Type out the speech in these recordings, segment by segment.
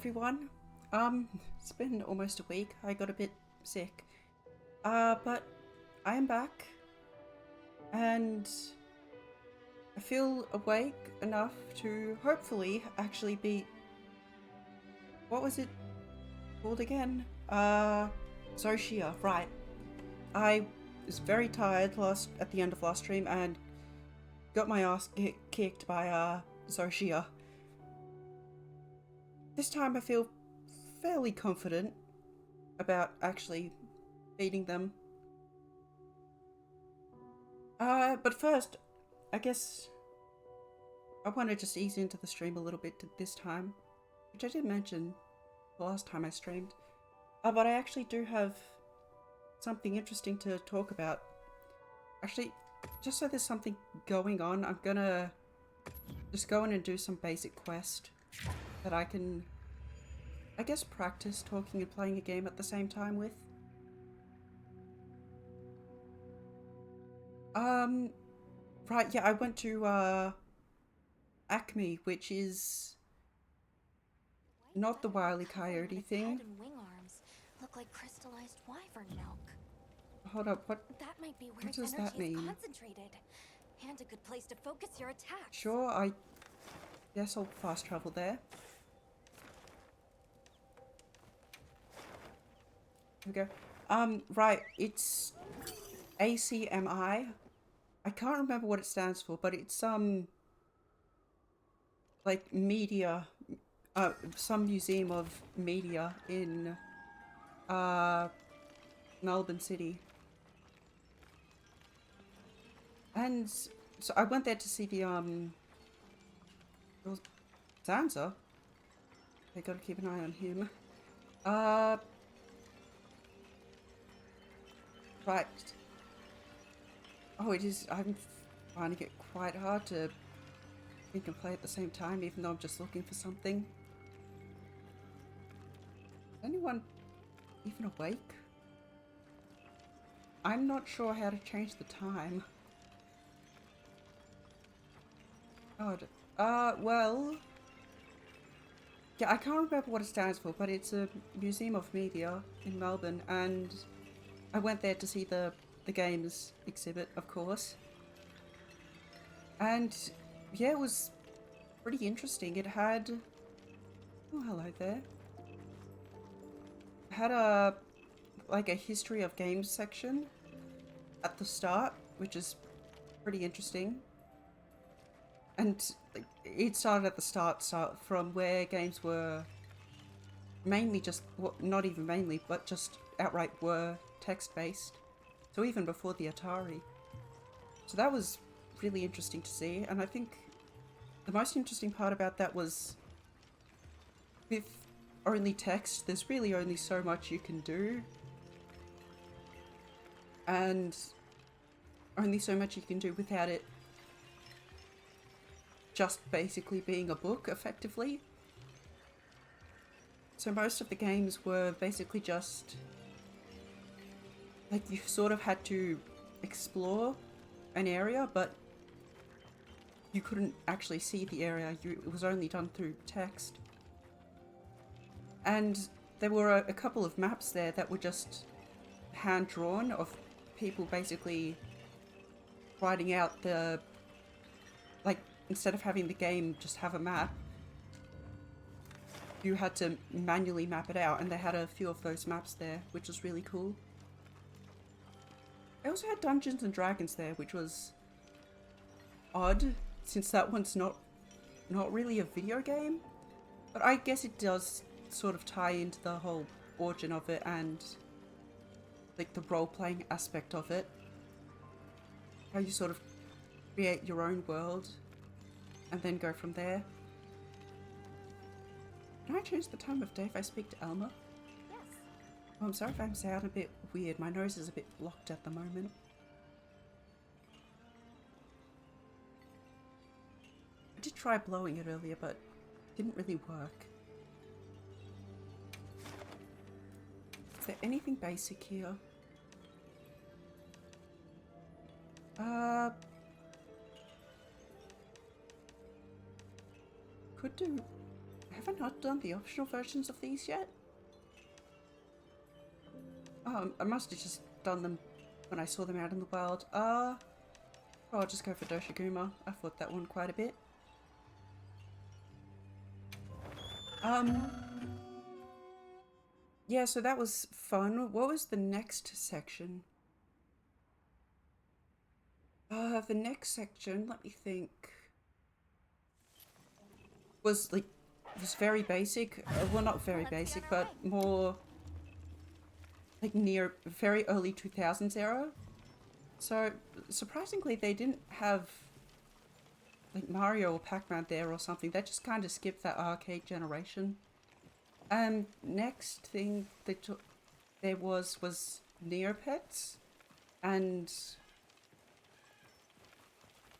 everyone. It's been almost a week. I got a bit sick. But I am back and I feel awake enough to hopefully actually beat, what was it called again? Zoshia, right. I was very tired at the end of last stream and got my ass kicked by Zoshia. This time I feel fairly confident about actually beating them. But first, I guess I want to just ease into the stream a little bit this time, which I did mention the last time I streamed. But I actually do have something interesting to talk about. Actually, just so there's something going on, I'm gonna just go in and do some basic quest that I can, I guess, practice talking and playing a game at the same time with. Right, yeah, I went to, Acme, which is not the Wile E. Coyote thing. Head and wing arms look like crystallized wyvern milk. Hold up, what That might be where what its does energy that mean? is concentrated, and a good place to focus your attacks. Sure, I guess I'll fast travel there. Here we go. Right, it's ACMI. I can't remember what it stands for, but it's like media, some museum of media in Melbourne City. And so I went there to see the Sansa. I gotta keep an eye on him. Right. Oh, it is. I'm finding it quite hard to think and play at the same time, even though I'm just looking for something. Is anyone even awake? I'm not sure how to change the time. God. Well... Yeah, I can't remember what it stands for, but it's a museum of media in Melbourne, and I went there to see the games exhibit, of course. And yeah, it was pretty interesting. It had... Oh, hello there. It had a history of games section at the start, which is pretty interesting. And it started at the start from where games were mainly just, well, not even mainly, but just outright were text-based. So even before the Atari. So that was really interesting to see, and I think the most interesting part about that was with only text, there's really only so much you can do. And only so much you can do without it just basically being a book, effectively. So most of the games were basically just like you sort of had to explore an area, but you couldn't actually see the area. It was only done through text. And there were a couple of maps there that were just hand-drawn of people basically writing out the... Like, instead of having the game just have a map, you had to manually map it out, and they had a few of those maps there, which was really cool. I also had Dungeons and Dragons there, which was odd, since that one's not really a video game. But I guess it does sort of tie into the whole origin of it and like the role-playing aspect of it. How you sort of create your own world and then go from there. Can I change the time of day if I speak to Elma? Yes. Oh, I'm sorry if I'm sounding a bit weird. My nose is a bit blocked at the moment. I did try blowing it earlier, but it didn't really work. Is there anything basic here? Could do Have I not done the optional versions of these yet? Oh, I must have just done them when I saw them out in the wild. Oh, I'll just go for Doshiguma. I fought that one quite a bit. Yeah, so that was fun. What was the next section? The next section, let me think, was very basic. Well, not very basic, but more like near very early 2000s era. So surprisingly, they didn't have like Mario or Pac-Man there or something. They just kind of skipped that arcade generation. Next thing there was Neopets and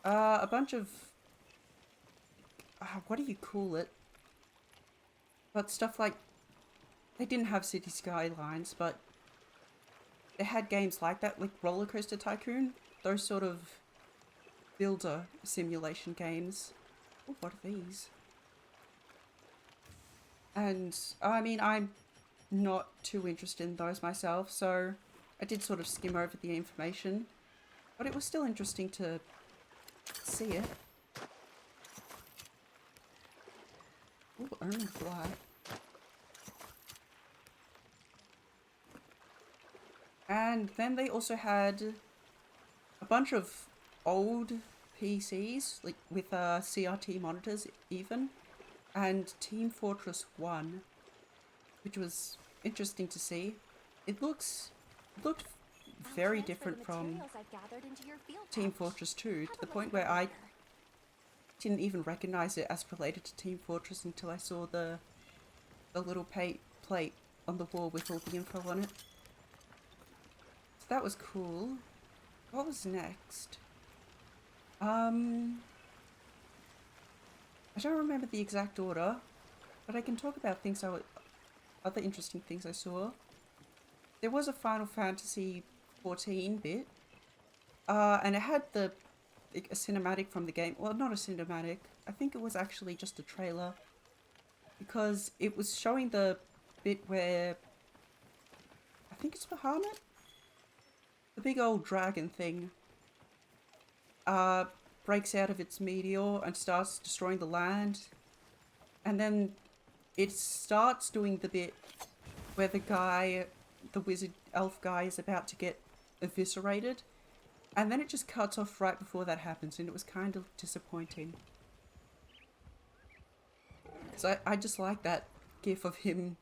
a bunch of what do you call it? But stuff like, they didn't have City Skylines, but they had games like that, like Roller Coaster Tycoon. Those sort of builder simulation games. Oh, what are these? And I mean, I'm not too interested in those myself, so I did sort of skim over the information, but it was still interesting to see it. Ooh, Erminfly. And then they also had a bunch of old PCs, like with CRT monitors even, and Team Fortress 1, which was interesting to see. It looked very different from Team Fortress 2, to the point where I didn't even recognize it as related to Team Fortress until I saw the little plate on the wall with all the info on it. So that was cool. What was next? I don't remember the exact order, but I can talk about things other interesting things I saw. There was a Final Fantasy 14 bit, and it had a cinematic from the game. Well, not a cinematic. I think it was actually just a trailer, because it was showing the bit where I think it's Bahamut, the big old dragon thing, breaks out of its meteor and starts destroying the land, and then it starts doing the bit where the wizard elf guy, is about to get eviscerated, and then it just cuts off right before that happens, and it was kind of disappointing. So I just like that gif of him,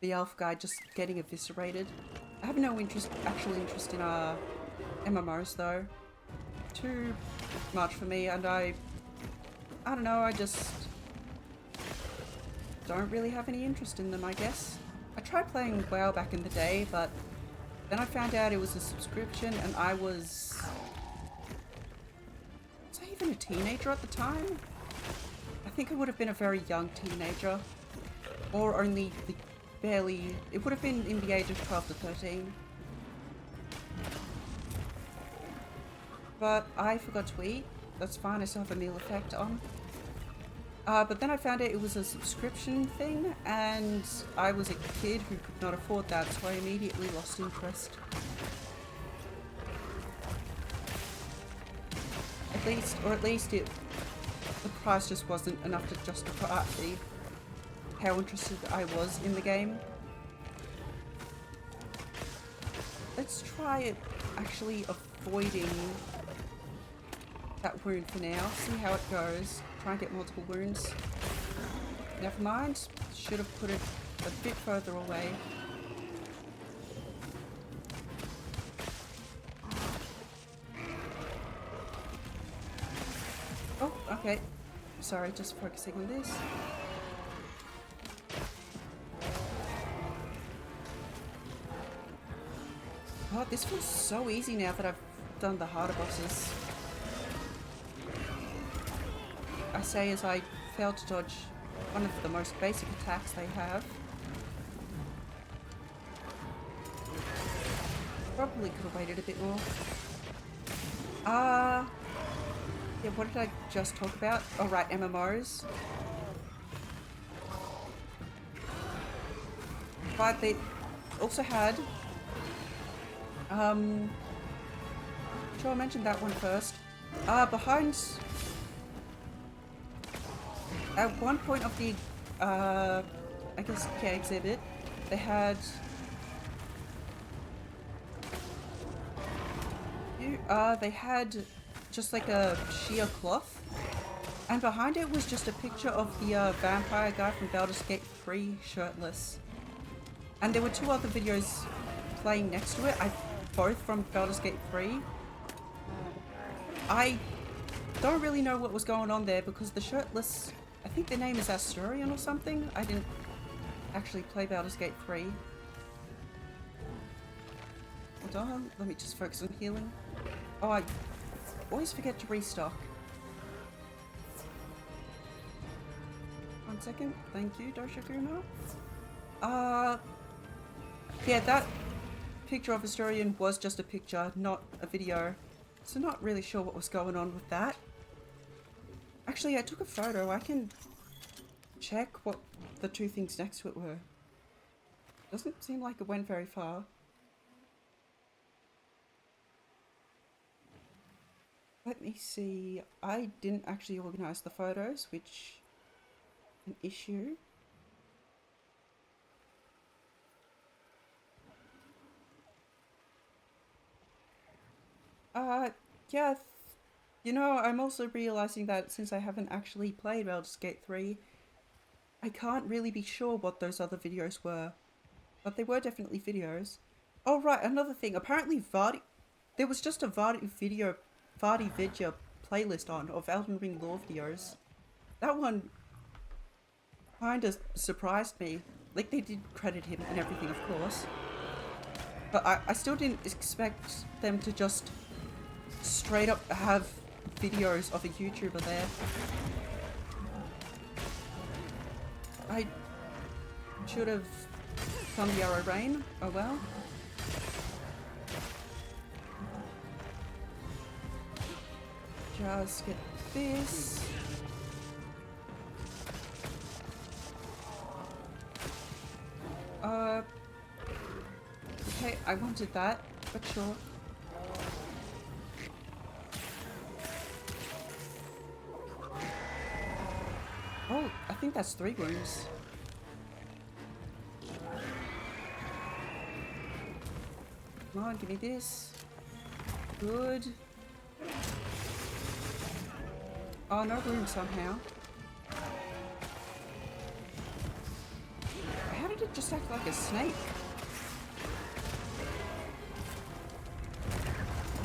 the elf guy, just getting eviscerated. I have no actual interest in MMOs though. Too much for me, and I don't know, I just don't really have any interest in them, I guess. I tried playing WoW back in the day, but then I found out it was a subscription, and was I even a teenager at the time? I think I would have been a very young teenager, or only barely, it would have been in the age of 12 to 13. But I forgot to eat. That's fine, I still have a meal effect on. But then I found out it was a subscription thing, and I was a kid who could not afford that, so I immediately lost interest. At least the price just wasn't enough to justify how interested I was in the game. Let's try actually avoiding that wound for now, see how it goes. Try and get multiple wounds. Never mind, should have put it a bit further away. Oh, okay. Sorry, just focusing on this. Oh, this feels so easy now that I've done the harder bosses. I say as I fail to dodge one of the most basic attacks they have. Probably could have waited a bit more. Yeah, what did I just talk about? Oh right, MMOs. But they also had, sure, I mentioned that one first. Behind, at one point of the, I guess, yeah, exhibit, they had, they had just like a sheer cloth, and behind it was just a picture of the vampire guy from Baldur's Gate 3 shirtless. And there were two other videos playing next to it, both from Baldur's Gate 3. I don't really know what was going on there because the shirtless, I think their name is Asturian or something. I didn't actually play Baldur's Gate 3. Hold on, let me just focus on healing. Oh, I always forget to restock. 1 second, thank you, Doshiguma. Yeah, that picture of Asturian was just a picture, not a video. So not really sure what was going on with that. Actually, I took a photo. I can check what the two things next to it were. Doesn't seem like it went very far. Let me see. I didn't actually organize the photos, which is an issue. Yeah, you know, I'm also realizing that since I haven't actually played Baldur's Gate 3, I can't really be sure what those other videos were. But they were definitely videos. Oh right, another thing. Apparently there was just a Vardy Vidya playlist on of Elden Ring lore videos. That one kinda surprised me. Like, they did credit him and everything, of course. But I still didn't expect them to just straight up have videos of a YouTuber there. I should have done the Arrow Rain. Oh well. Just get this. Okay, I wanted that, but sure. Oh, I think that's 3 rooms. Come on, give me this. Good. Oh, no room somehow. How did it just act like a snake?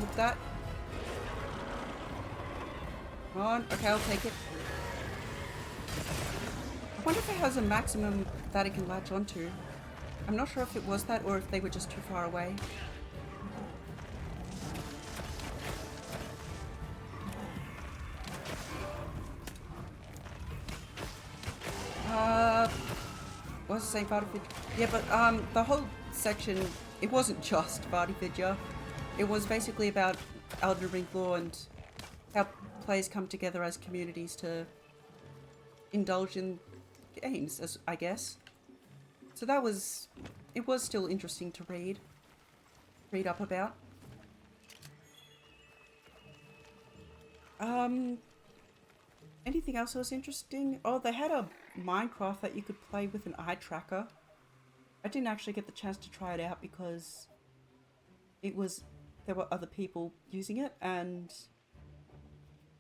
With that. Come on. Okay, I'll take it. I wonder if it has a maximum that it can latch onto. I'm not sure if it was that or if they were just too far away. Was it saying Vardy Vidya? Yeah, but the whole section, it wasn't just Vardy Vidya. It was basically about Elden Ring lore and how players come together as communities to indulge in games, as I guess. So that was, it was still interesting to read up about. Anything else that was interesting? Oh, they had a Minecraft that you could play with an eye tracker. I didn't actually get the chance to try it out because there were other people using it and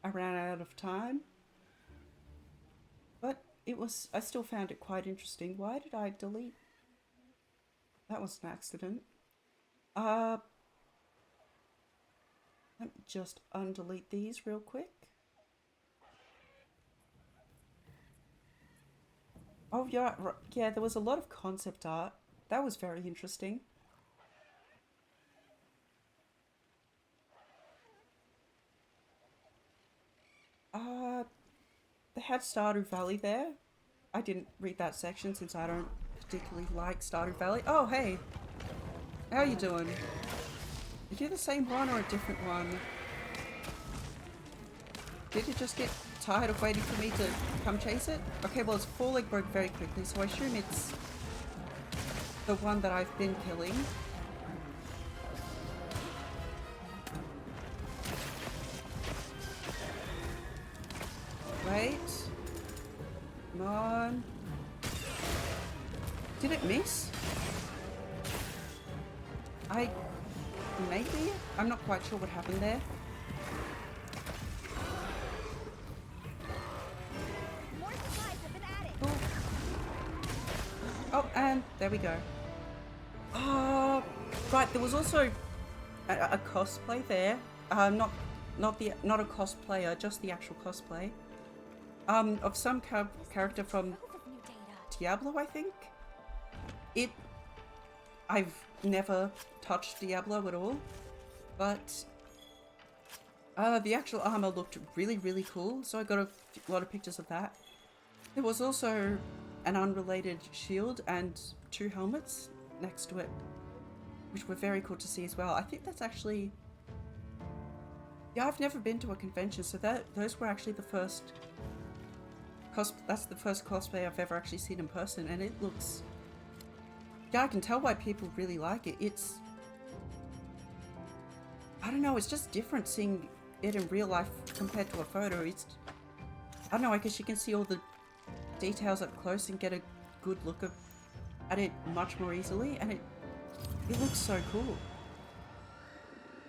I ran out of time. But I still found it quite interesting. Why did I delete? That was an accident. Let me just undelete these real quick. Oh yeah, yeah, there was a lot of concept art. That was very interesting. They had Stardew Valley there. I didn't read that section since I don't particularly like Stardew Valley. Oh, hey. How are you doing? Are you the same one or a different one? Did you just get tired of waiting for me to come chase it? Okay, well, its foreleg broke very quickly, so I assume it's the one that I've been killing. Wait. Come on. Did it miss? Maybe? I'm not quite sure what happened there. More supplies have been added. Oh, and there we go. Right, there was also a cosplay there. Not a cosplayer, just the actual cosplay. Of some character from Trove of new data. Diablo, I think. I've never touched Diablo at all, but the actual armor looked really, really cool, so I got a lot of pictures of that. There was also an unrelated shield and 2 helmets next to it, which were very cool to see as well. I think that's actually... Yeah, I've never been to a convention, so those were actually the first... That's the first cosplay I've ever actually seen in person, and it looks... Yeah, I can tell why people really like it. It's... I don't know, it's just different seeing it in real life compared to a photo. It's... I don't know, I guess you can see all the details up close and get a good look at it much more easily, and it looks so cool.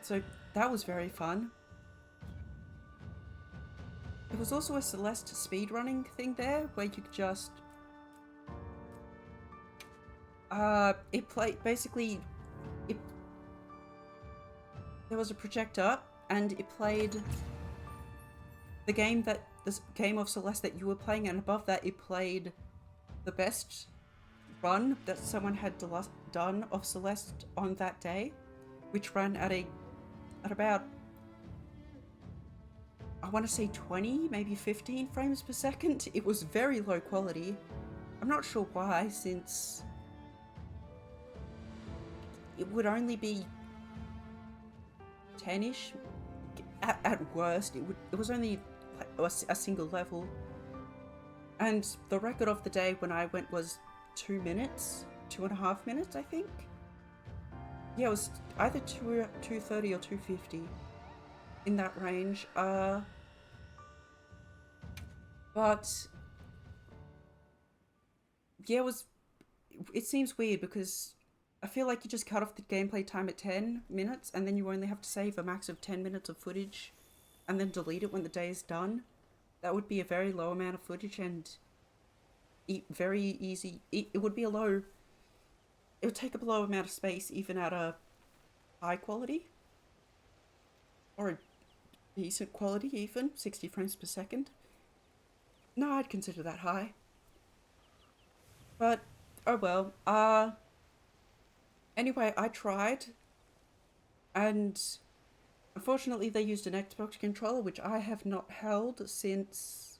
So that was very fun. There was also a Celeste speedrunning thing there where you could just... it played... Basically, there was a projector and it played the game that... This game of Celeste that you were playing, and above that it played the best run that someone had done of Celeste on that day, which ran at about... I want to say 20, maybe 15 frames per second. It was very low quality. I'm not sure why, since it would only be 10-ish. At worst, it was only a single level. And the record of the day when I went was 2 minutes, 2.5 minutes, I think. Yeah, it was either 2:30 or 2:50. In that range, but yeah, it seems weird because I feel like you just cut off the gameplay time at 10 minutes and then you only have to save a max of 10 minutes of footage and then delete it when the day is done. That would be a very low amount of footage and very easy. It would be it would take up a low amount of space even at a high quality or a decent quality, even 60 frames per second. No, I'd consider that high. But oh well. Anyway, I tried, and unfortunately they used an Xbox controller, which I have not held since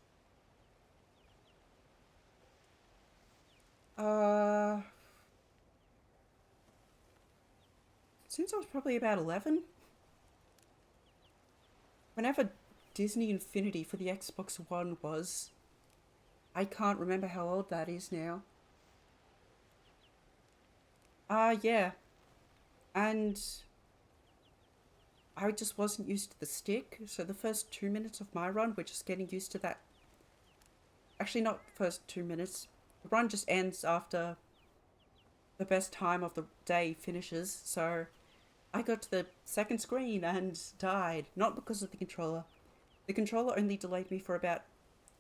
I was probably about 11. Whenever Disney Infinity for the Xbox One was, I can't remember how old that is now. Yeah. And I just wasn't used to the stick, so the first 2 minutes of my run were just getting used to that. Actually, not first 2 minutes. The run just ends after the best time of the day finishes, so I got to the second screen and died. Not because of the controller. The controller only delayed me for about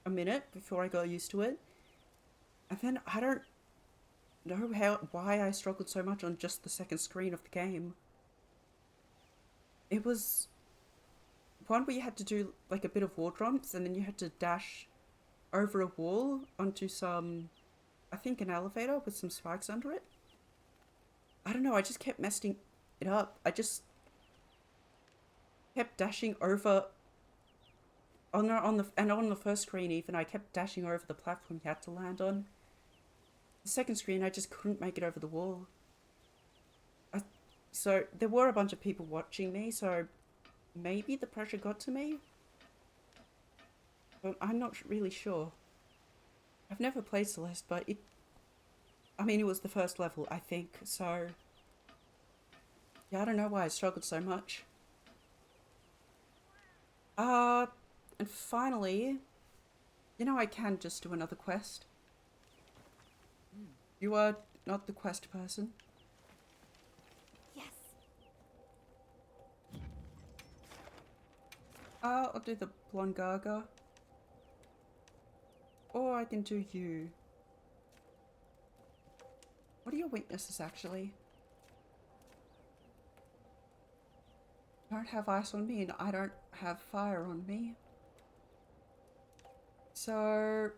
a minute before I got used to it. And then I don't know why I struggled so much on just the second screen of the game. It was one where you had to do like a bit of wall jumps and then you had to dash over a wall onto some, I think an elevator with some spikes under it. I don't know, I just kept messing it up. I just kept dashing over on the first screen even, I kept dashing over the platform you had to land on. The second screen, I just couldn't make it over the wall. So there were a bunch of people watching me, so maybe the pressure got to me? But I'm not really sure. I've never played Celeste, but I mean, it was the first level, I think, so... Yeah, I don't know why I struggled so much. And finally... You know, I can just do another quest. You are not the quest person. Yes. I'll do the Blongaga. Or I can do you. What are your weaknesses, actually? Don't have ice on me, and I don't have fire on me. So...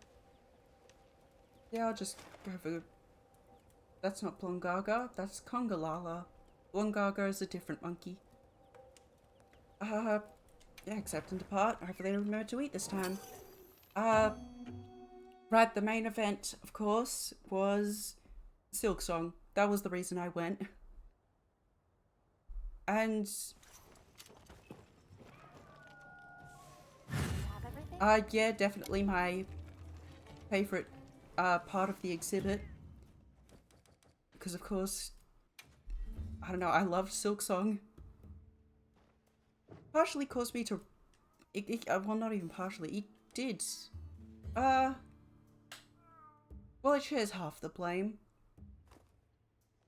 Yeah, I'll just go for... That's not Blongaga, that's Congalala. Blongaga is a different monkey. Yeah, accept and depart. Hopefully they remember to eat this time. Right, the main event, of course, was Silksong. That was the reason I went. And... Have everything? Yeah, definitely my favourite part of the exhibit. Because, of course, I don't know, I loved Silksong. Partially caused me to... well, not even partially, it did. Well, it shares half the blame.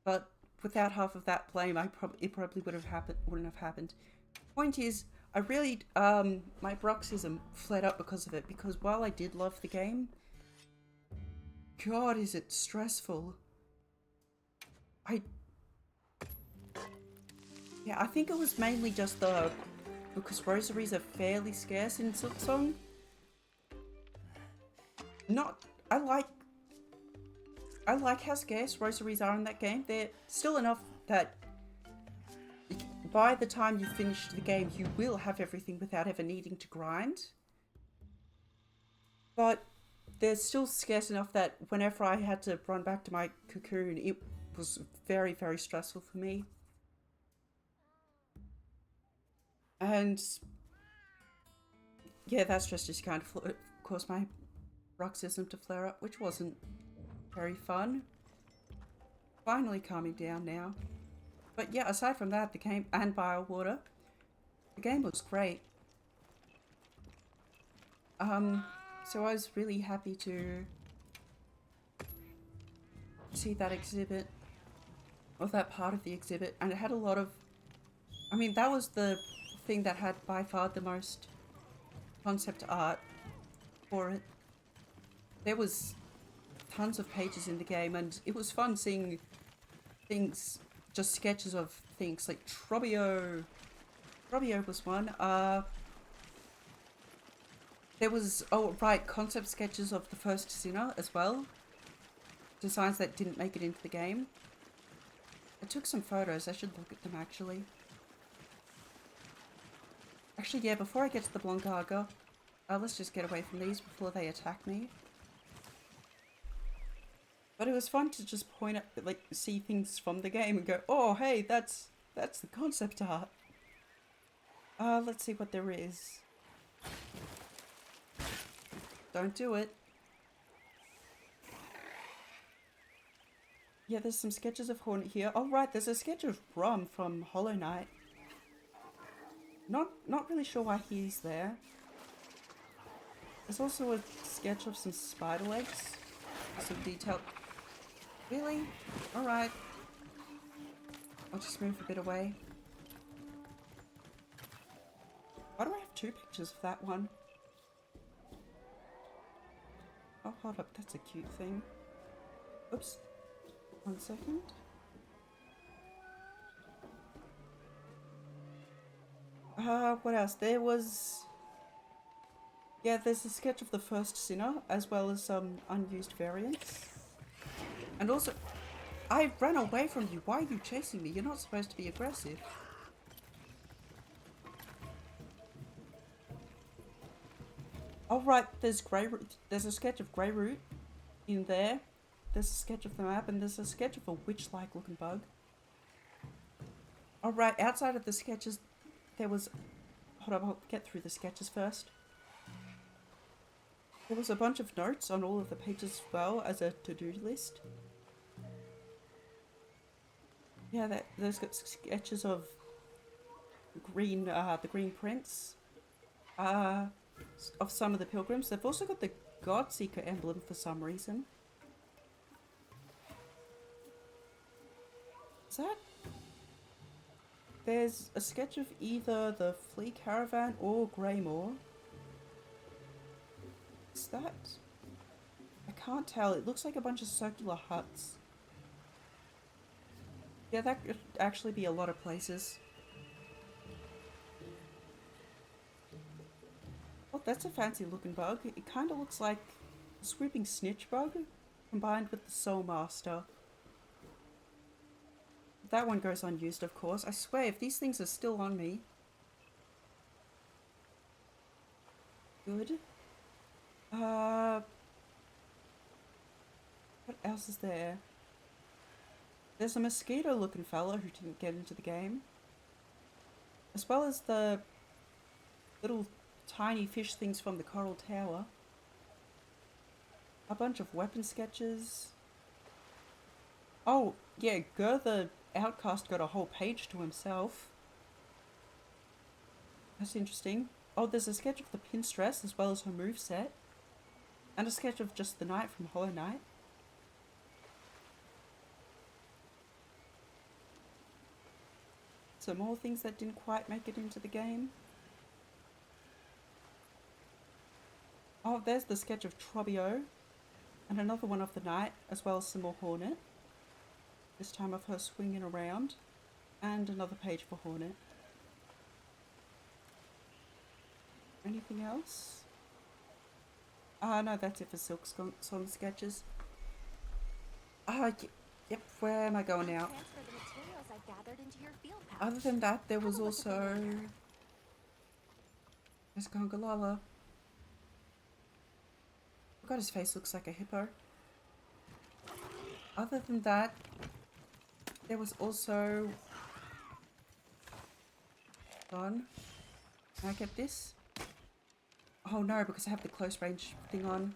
But without half of that blame, it probably wouldn't have happened. Point is, I really, my bruxism flared up because of it, because while I did love the game, God, is it stressful. Yeah, I think it was mainly just because rosaries are fairly scarce in Silksong. I like how scarce rosaries are in that game. They're still enough that by the time you finish the game, you will have everything without ever needing to grind. But they're still scarce enough that whenever I had to run back to my cocoon, it was very, very stressful for me. And yeah, that stress just kind of caused my bruxism to flare up, which wasn't very fun. Finally calming down now. But yeah, aside from that, the game and Biowater, the game looks great. So I was really happy to see that exhibit, or that part of the exhibit, and it had a lot of, I mean, that was the thing that had by far the most concept art for it. There was tons of pages in the game, and it was fun seeing things, just sketches of things like Trobio. Trobio was one. There was, oh right, concept sketches of the first Sinner as well. Designs that didn't make it into the game. I took some photos, I should look at them actually. Actually, yeah, before I get to the Blongaga, let's just get away from these before they attack me. But it was fun to just point at, like, see things from the game and go, oh, hey, that's the concept art. Let's see what there is. Don't do it. Yeah, there's some sketches of Hornet here. Oh, right, there's a sketch of Brom from Hollow Knight. Not really sure why he's there. There's also a sketch of some spider legs. Some detailed... Really? Alright. I'll just move a bit away. Why do I have two pictures of that one? Oh, hold up. That's a cute thing. Oops. 1 second. What else? There was... Yeah, there's a sketch of the first Sinner, as well as some unused variants. And also, I ran away from you. Why are you chasing me? You're not supposed to be aggressive. Oh right, there's Greyroot. There's a sketch of Greyroot in there. There's a sketch of the map, and there's a sketch of a witch-like looking bug. Oh right, outside of the sketches, there was... Hold on, I'll get through the sketches first. There was a bunch of notes on all of the pages as well as a to-do list. Yeah, there's got sketches of the Green Prince, uh, of some of the pilgrims. They've also got the Godseeker emblem for some reason. Is that? There's a sketch of either the Flea Caravan or Greymoor. Is that? I can't tell. It looks like a bunch of circular huts. Yeah, that could actually be a lot of places. Oh, that's a fancy looking bug. It kind of looks like a swooping snitch bug combined with the Soul Master. That one goes unused, of course. I swear, if these things are still on me... Good. What else is there? There's a mosquito-looking fella who didn't get into the game. As well as the little tiny fish things from the Coral Tower. A bunch of weapon sketches. Oh, yeah, Gur the Outcast got a whole page to himself. That's interesting. Oh, there's a sketch of the Pinstress as well as her moveset. And a sketch of just the knight from Hollow Knight. Some more things that didn't quite make it into the game. Oh, there's the sketch of Trobbio. And another one of the knight, as well as some more Hornet. This time of her swinging around. And another page for Hornet. Anything else? No, that's it for Silk Song sketches. Yep, where am I going now? Transfer the materials I've gathered into your field pouch. Other than that, there was Have a look at the also... layer. There's Gongolala. Oh god, his face looks like a hippo. Other than that, there was also... Hold on. Can I get this? Oh no, because I have the close range thing on.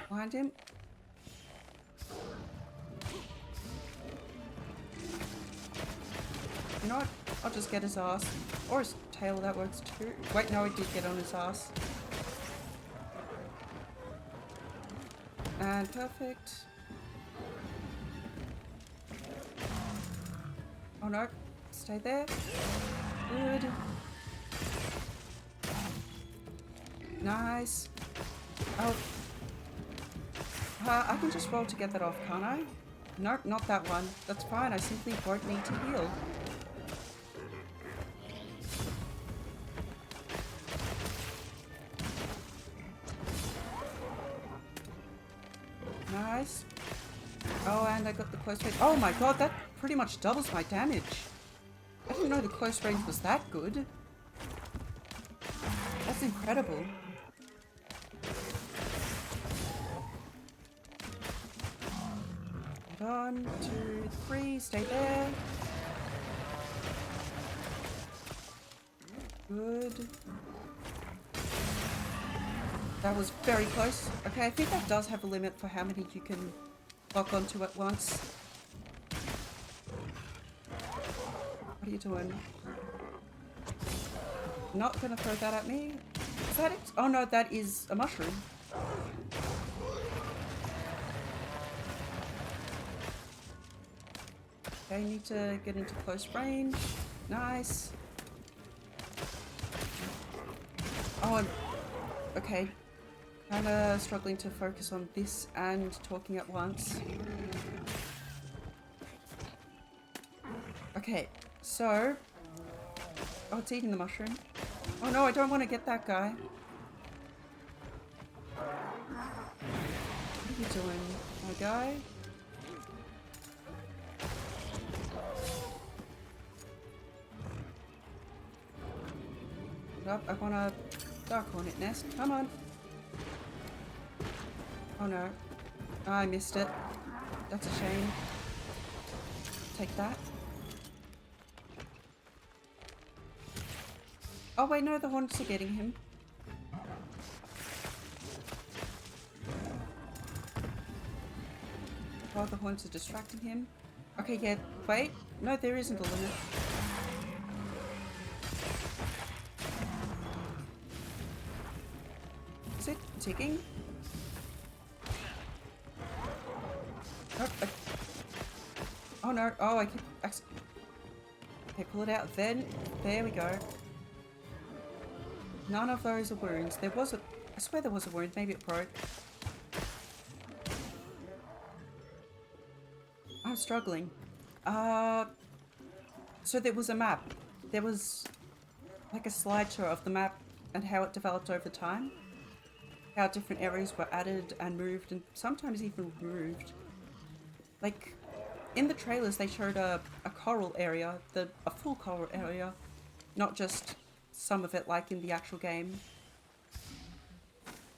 Behind him. You know what? I'll just get his ass. Or his tail, that works too. Wait, no, he did get on his ass. And perfect. Oh no. Stay there. Good. Nice. Oh. I can just roll to get that off, can't I? Nope, not that one. That's fine, I simply won't need to heal. Nice. Oh, and I got the close range. Oh my god, that pretty much doubles my damage. I didn't know the close range was that good. That's incredible. One, two, three, stay there. Good. That was very close. Okay, I think that does have a limit for how many you can lock onto at once. What are you doing? Not gonna throw that at me. Is that it? Oh no, that is a mushroom. Okay, need to get into close range. Nice. Oh, okay. Kinda struggling to focus on this and talking at once. Okay, so... Oh, it's eating the mushroom. Oh no, I don't want to get that guy. What are you doing, my guy? Up, I want a dark hornet nest. Come on. Oh no. I missed it. That's a shame. Take that. Oh wait, no, the hornets are getting him. While the horns are distracting him. Okay, yeah, wait. No, there isn't a limit. Is it ticking? Nope. Oh no. Oh, I can... Okay, pull it out. Then, there we go. None of those are wounds. There was a... I swear there was a wound. Maybe it broke. I'm struggling. So there was a map. There was like a slideshow of the map and how it developed over time. How different areas were added and moved and sometimes even removed. Like, in the trailers they showed a coral area, a full coral area, not just some of it like in the actual game.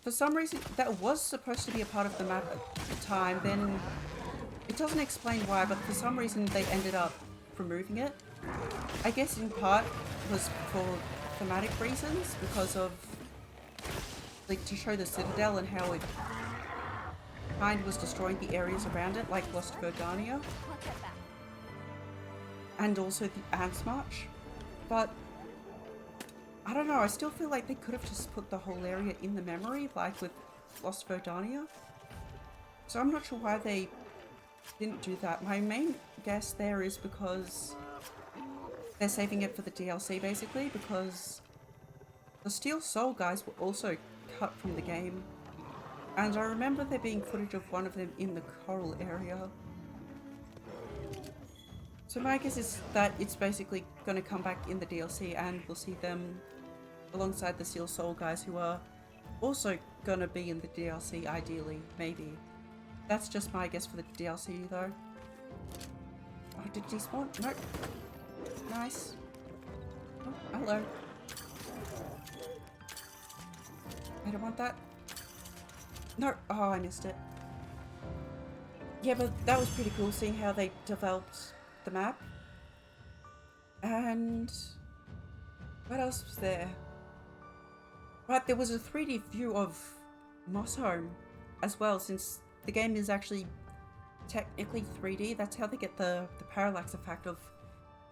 For some reason, that was supposed to be a part of the map at the time, then it doesn't explain why, but for some reason they ended up removing it. I guess in part was for thematic reasons, because of, like, to show the Citadel and how it kind of was destroying the areas around it, like Lost Verdania. We'll get back. And also the Ants March. But I don't know, I still feel like they could have just put the whole area in the memory, like with Lost Verdania. So I'm not sure why they didn't do that. My main guess there is because they're saving it for the DLC, basically, because the Steel Soul guys were also cut from the game. And I remember there being footage of one of them in the coral area. So my guess is that it's basically going to come back in the DLC and we'll see them alongside the Steel Soul guys, who are also going to be in the DLC, ideally, maybe. That's just my guess for the DLC, though. Oh, did he spawn? Nope. Nice. Oh, hello. I don't want that. No. Oh, I missed it. Yeah, but that was pretty cool, seeing how they developed the map. And what else was there? Right, there was a 3D view of Mossholm as well, since the game is actually technically 3D. That's how they get the parallax effect of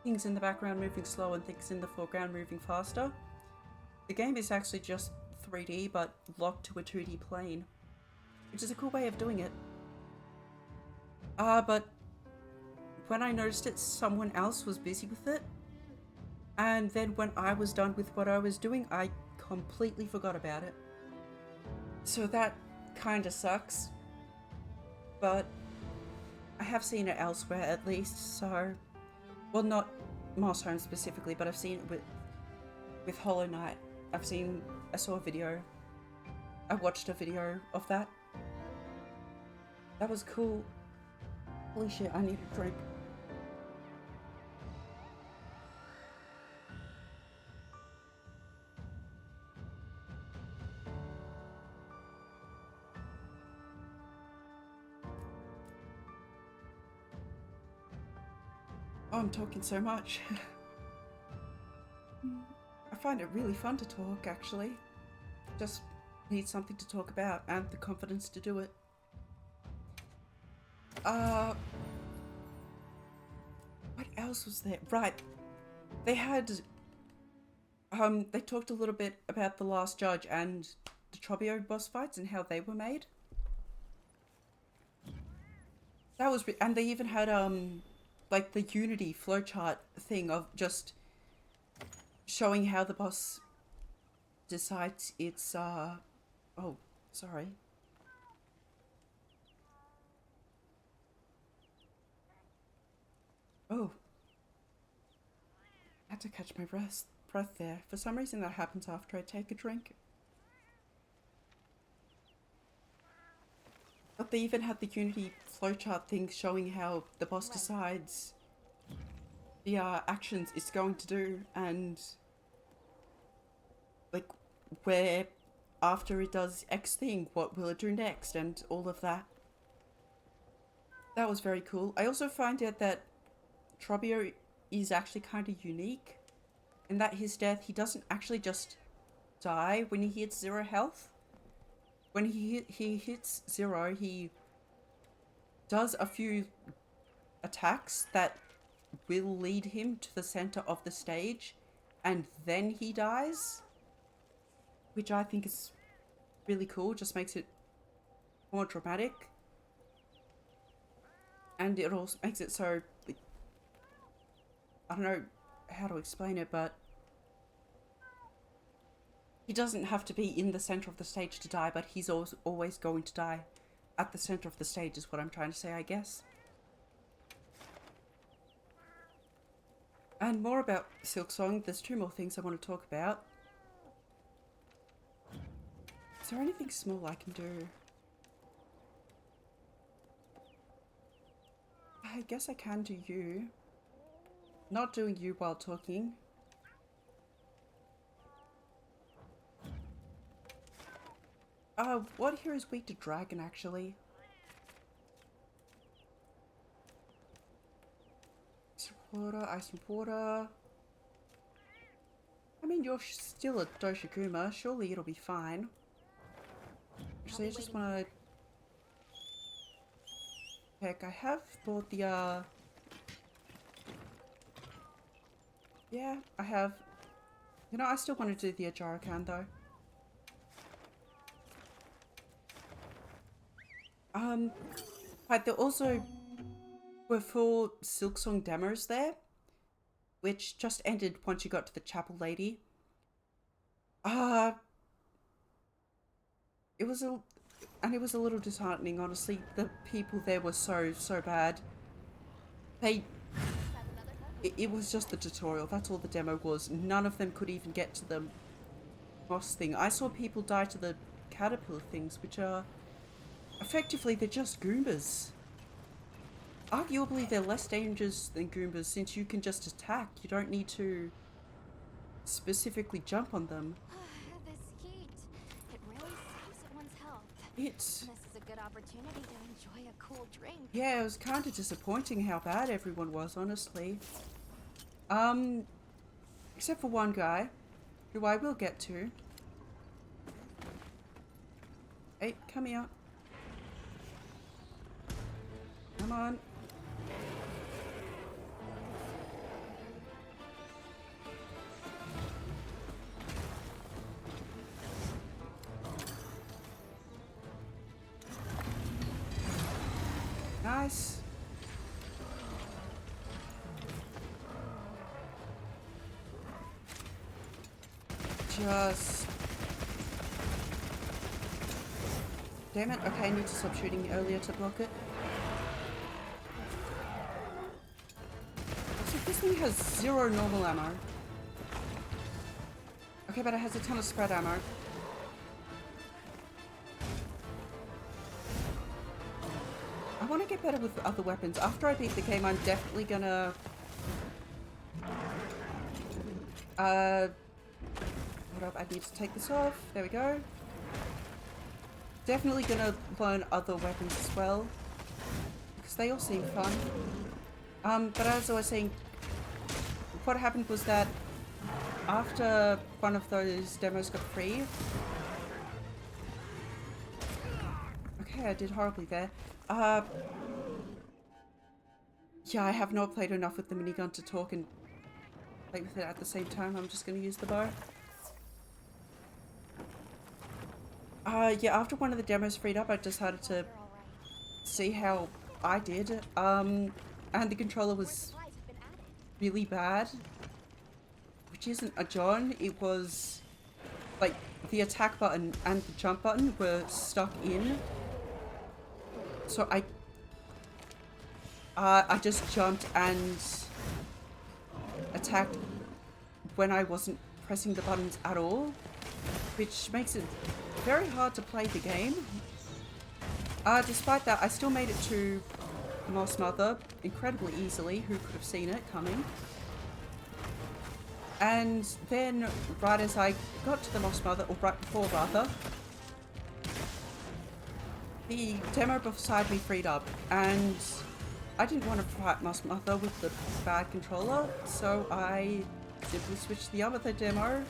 things in the background moving slow and things in the foreground moving faster. The game is actually just 3D, but locked to a 2D plane, which is a cool way of doing it. But when I noticed it, someone else was busy with it. And then when I was done with what I was doing, I completely forgot about it. So that kinda sucks. But I have seen it elsewhere at least, so... Well, not Mossholm specifically, but I've seen it with Hollow Knight. I saw a video. I watched a video of that. That was cool. Holy shit, I need a drink. Oh, I'm talking so much. I find it really fun to talk, actually. Just need something to talk about and the confidence to do it. What else was there? Right. They had... they talked a little bit about The Last Judge and the Trobbio boss fights and how they were made. That was... And they even had, like the Unity flowchart thing of just showing how the boss decides its, oh, sorry. Oh. I had to catch my breath there. For some reason that happens after I take a drink. But they even had the Unity flowchart thing showing how the boss decides the actions it's going to do, and like where after it does X thing, what will it do next, and all of that. That was very cool. I also find out that Trobbio is actually kind of unique in that his death, he doesn't actually just die when he hits 0 health. When he hits 0, he does a few attacks that will lead him to the center of the stage, and then he dies, which I think is really cool. Just makes it more dramatic, and it also makes it so, I don't know how to explain it, but he doesn't have to be in the center of the stage to die, but he's always going to die at the center of the stage is what I'm trying to say, I guess. And more about Silksong, there's 2 more things I want to talk about. Is there anything small I can do? I guess I can do you. Not doing you while talking. What here is weak to dragon, actually? Ice and water, ice and water. I mean, you're still a Doshikuma. Surely it'll be fine. Actually, I just want to... Heck, I have bought the, yeah, I have... You know, I still want to do the Ajarakan, though. But there also were 4 Silksong demos there, which just ended once you got to the Chapel Lady. It was a little disheartening, honestly. The people there were so bad. It was just the tutorial. That's all the demo was. None of them could even get to the boss thing. I saw people die to the caterpillar things, which are effectively, they're just Goombas. Arguably, they're less dangerous than Goombas since you can just attack. You don't need to specifically jump on them. This heat, it really saps at one's health. This is a good opportunity to enjoy a cool drink. Yeah, it was kind of disappointing how bad everyone was, honestly. Except for one guy, who I will get to. Hey, come here. Come on. Nice. Just... Damn it. Okay, I need to stop shooting earlier to block it. So this thing has 0 normal ammo. Okay, but it has a ton of spread ammo. I want to get better with other weapons. After I beat the game, I'm definitely gonna... Hold up, I need to take this off. There we go. Definitely gonna learn other weapons as well, because they all seem fun. But as I was saying, what happened was that after one of those demos got free... Okay, I did horribly there. Yeah, I have not played enough with the minigun to talk and play with it at the same time. I'm just going to use the bow. Yeah, after one of the demos freed up, I decided to see how I did. And the controller was really bad. Which isn't a John. It was like the attack button and the jump button were stuck in. So I just jumped and attacked when I wasn't pressing the buttons at all, which makes it very hard to play the game. Despite that, I still made it to Moss Mother incredibly easily. Who could have seen it coming? And then, right as I got to the Moss Mother, or right before rather, the demo beside me freed up, and I didn't want to fight Moss Mother with the bad controller, so I simply switched the other demo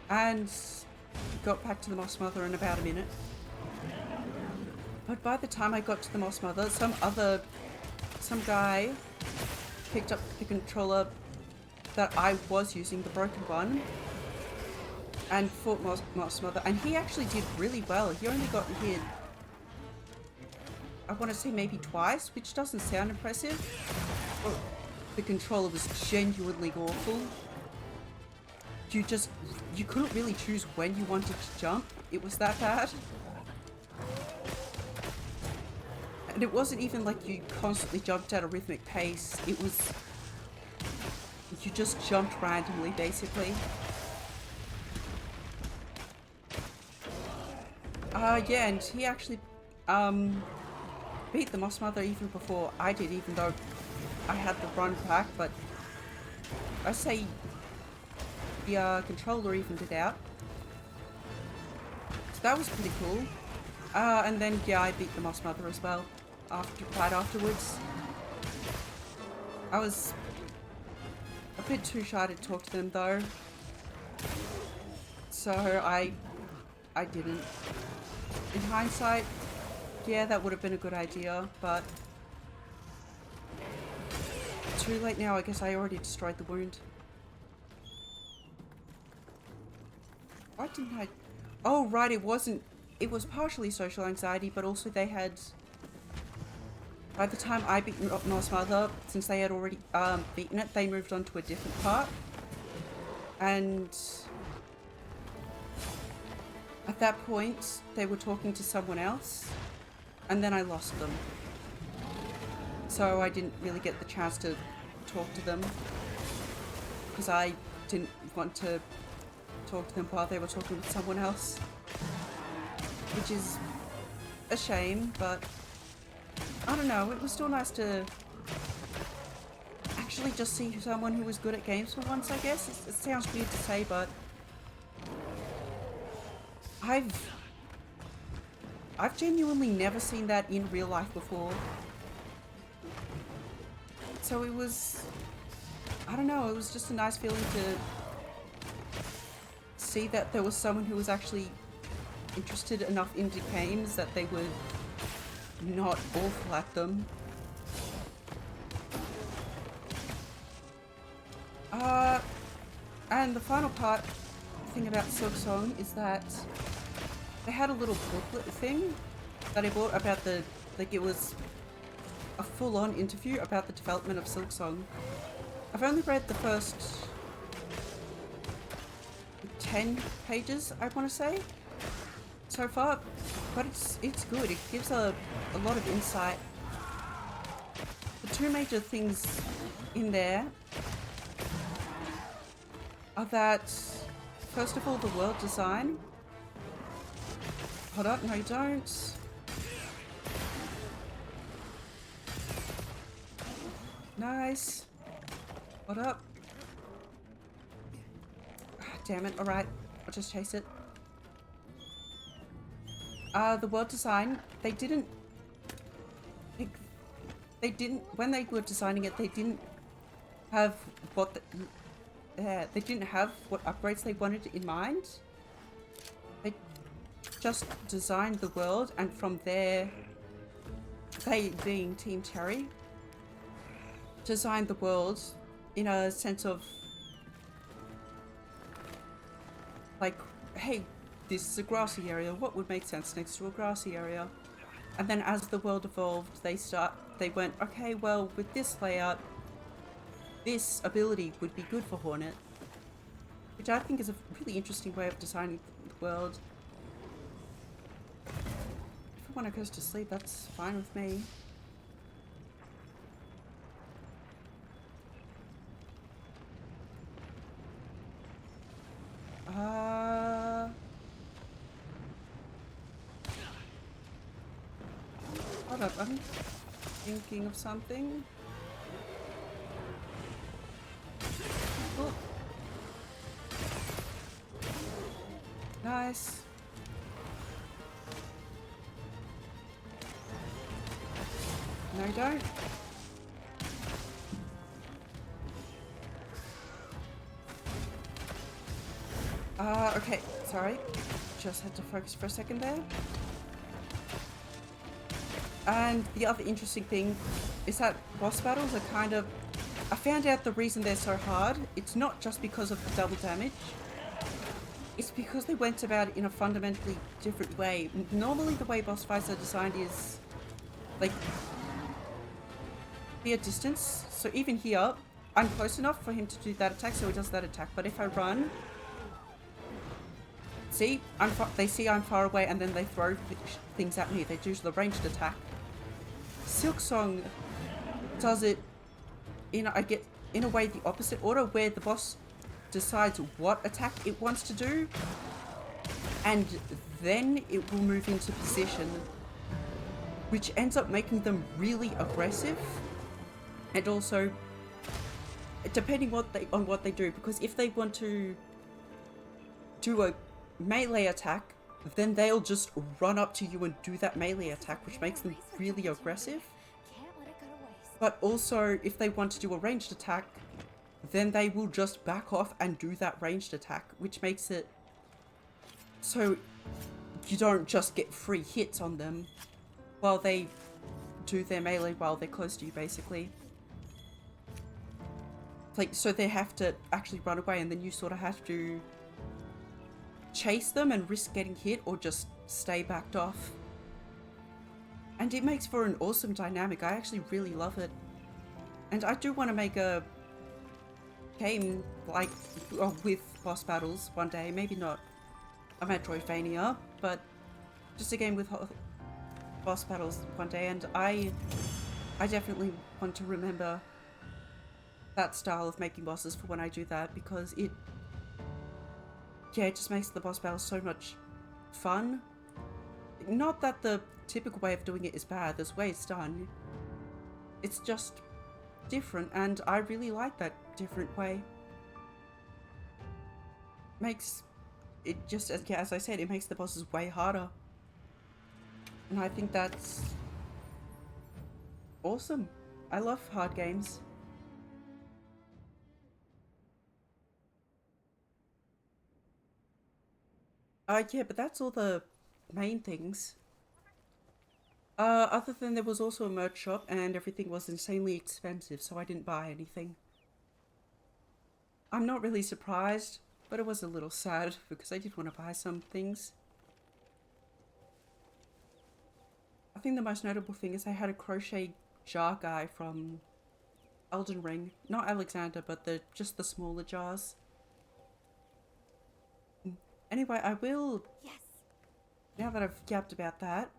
and got back to the Moss Mother in about a minute. But by the time I got to the Moss Mother, some guy picked up the controller that I was using, the broken one, and fought Moss Mother, and he actually did really well. He only got hit, I want to say maybe twice, which doesn't sound impressive. But the controller was genuinely awful. You couldn't really choose when you wanted to jump. It was that bad. And it wasn't even like you constantly jumped at a rhythmic pace. It was, you just jumped randomly, basically. Yeah, and he actually, beat the Moss Mother even before I did, even though I had the run back, but I say the controller evened it out. So that was pretty cool. And then, yeah, I beat the Moss Mother as well, right afterwards. I was a bit too shy to talk to them though, so I didn't. In hindsight, yeah, that would have been a good idea, but too late now. I guess I already destroyed the wound. Why didn't I? Oh, right, it wasn't. It was partially social anxiety, but also they had. By the time I beat Moss Mother, since they had already beaten it, they moved on to a different part. And at that point, they were talking to someone else, and then I lost them. So I didn't really get the chance to talk to them, because I didn't want to talk to them while they were talking with someone else. Which is a shame, but I don't know, it was still nice to actually just see someone who was good at games for once, I guess. It sounds weird to say, but I've genuinely never seen that in real life before. So it was, I don't know, it was just a nice feeling to see that there was someone who was actually interested enough into games that they were not awful at them. And the final thing about Silksong is that they had a little booklet thing that I bought about like it was a full-on interview about the development of Silksong. I've only read the first 10 pages, I want to say, so far, but it's good. It gives a lot of insight. The two major things in there are that, first of all, the world design. Hold up, no you don't. Nice. Hold up. Damn it, alright. I'll just chase it. The world design, they didn't, when they were designing it, they didn't have what, they didn't have what upgrades they wanted in mind. They just designed the world, and from there, they being Team Cherry, designed the world in a sense of, like, hey, this is a grassy area, what would make sense next to a grassy area? And then as the world evolved, they went, okay, well, with this layout, this ability would be good for Hornet. Which I think is a really interesting way of designing the world. If Hornet goes to sleep, that's fine with me. Hold up, I'm thinking of something. Oh. Nice. No, you don't. Okay, sorry. Just had to focus for a second there. And the other interesting thing is that boss battles are kind of... I found out the reason they're so hard. It's not just because of the double damage. It's because they went about it in a fundamentally different way. Normally the way boss fights are designed is like be a distance. So even here, I'm close enough for him to do that attack, so he does that attack. But if I run, see, they see I'm far away, and then they throw things at me. They do the ranged attack. Silksong does it in a way the opposite order, where the boss decides what attack it wants to do, and then it will move into position, which ends up making them really aggressive. And also, depending on what they do, because if they want to do a melee attack, then they'll just run up to you and do that melee attack, which makes them really aggressive. But also, if they want to do a ranged attack, then they will just back off and do that ranged attack, which makes it so you don't just get free hits on them while they do their melee while they're close to you, basically. Like, so they have to actually run away, and then you sort of have to chase them and risk getting hit, or just stay backed off. And it makes for an awesome dynamic. I actually really love it. And I do want to make a game like with boss battles one day. Maybe not a Metroidvania, but just a game with boss battles one day. And I definitely want to remember that style of making bosses for when I do that, because it just makes the boss battles so much fun. Not that the typical way of doing it is bad. There's ways it's done. It's just different, and I really like that different way. Makes it just, as I said, it makes the bosses way harder. And I think that's awesome. I love hard games. Yeah, but that's all the main things. Other than there was also a merch shop, and everything was insanely expensive, so I didn't buy anything. I'm not really surprised, but it was a little sad because I did want to buy some things. I think the most notable thing is I had a crochet jar guy from Elden Ring. Not Alexander, but just the smaller jars. Anyway, I will... Yes. Now that I've yapped about that,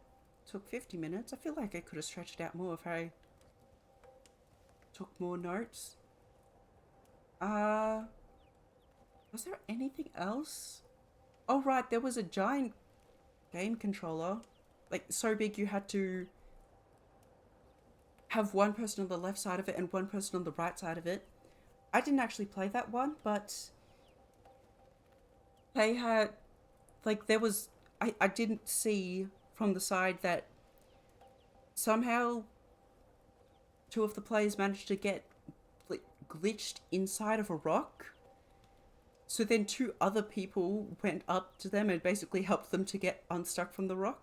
took 50 minutes. I feel like I could have stretched it out more if I took more notes. Was there anything else? Oh right, there was a giant game controller. Like, so big you had to have one person on the left side of it and one person on the right side of it. I didn't actually play that one, but they had, like, there was, I didn't see from the side that somehow two of the players managed to get glitched inside of a rock. So then two other people went up to them and basically helped them to get unstuck from the rock.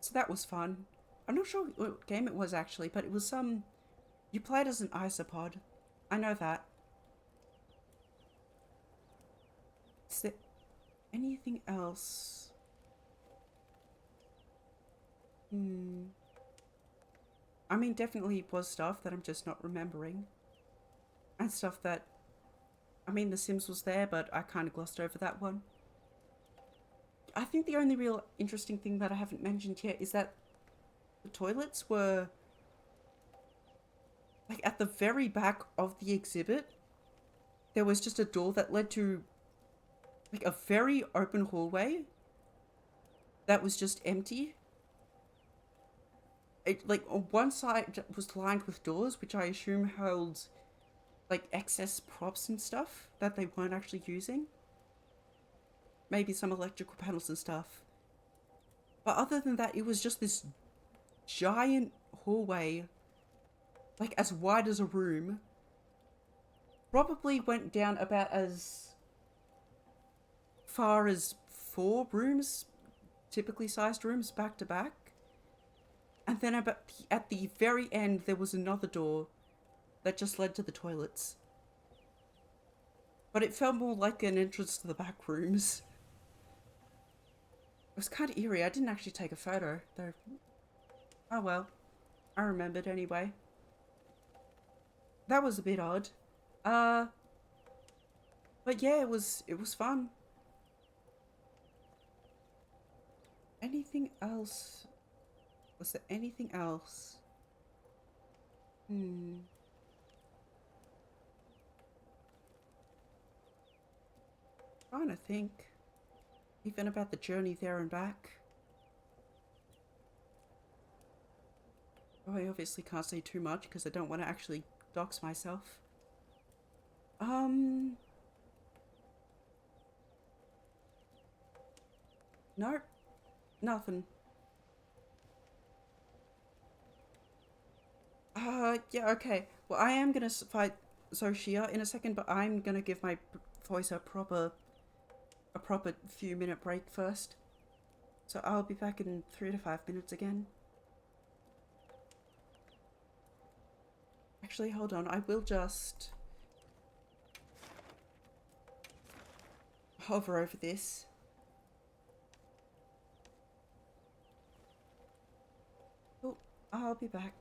So that was fun. I'm not sure what game it was actually, but it was some... You played as an isopod. I know that. Is there anything else? I mean, definitely was stuff that I'm just not remembering. And stuff that... I mean, The Sims was there, but I kind of glossed over that one. I think the only real interesting thing that I haven't mentioned yet is that the toilets were... like, at the very back of the exhibit, there was just a door that led to, like, a very open hallway that was just empty. It, like, on one side was lined with doors, which I assume held, like, excess props and stuff that they weren't actually using. Maybe some electrical panels and stuff. But other than that, it was just this giant hallway, like as wide as a room. Probably went down about as far as 4 rooms, typically sized rooms, back to back. And And then at the very end, there was another door that just led to the toilets. But it felt more like an entrance to the back rooms. It was kind of eerie. I didn't actually take a photo, though. Oh well. I remembered anyway. That was a bit odd. But yeah, it was fun. Anything else? Was there anything else? Trying to think. Even about the journey there and back. Oh, I obviously can't say too much because I don't want to actually dox myself. Nope. Nothing. Yeah, okay. Well, I am gonna fight Xochitl in a second, but I'm gonna give my voice a proper few minute break first. So I'll be back in 3 to 5 minutes again. Actually, hold on. I will just hover over this. Oh, I'll be back.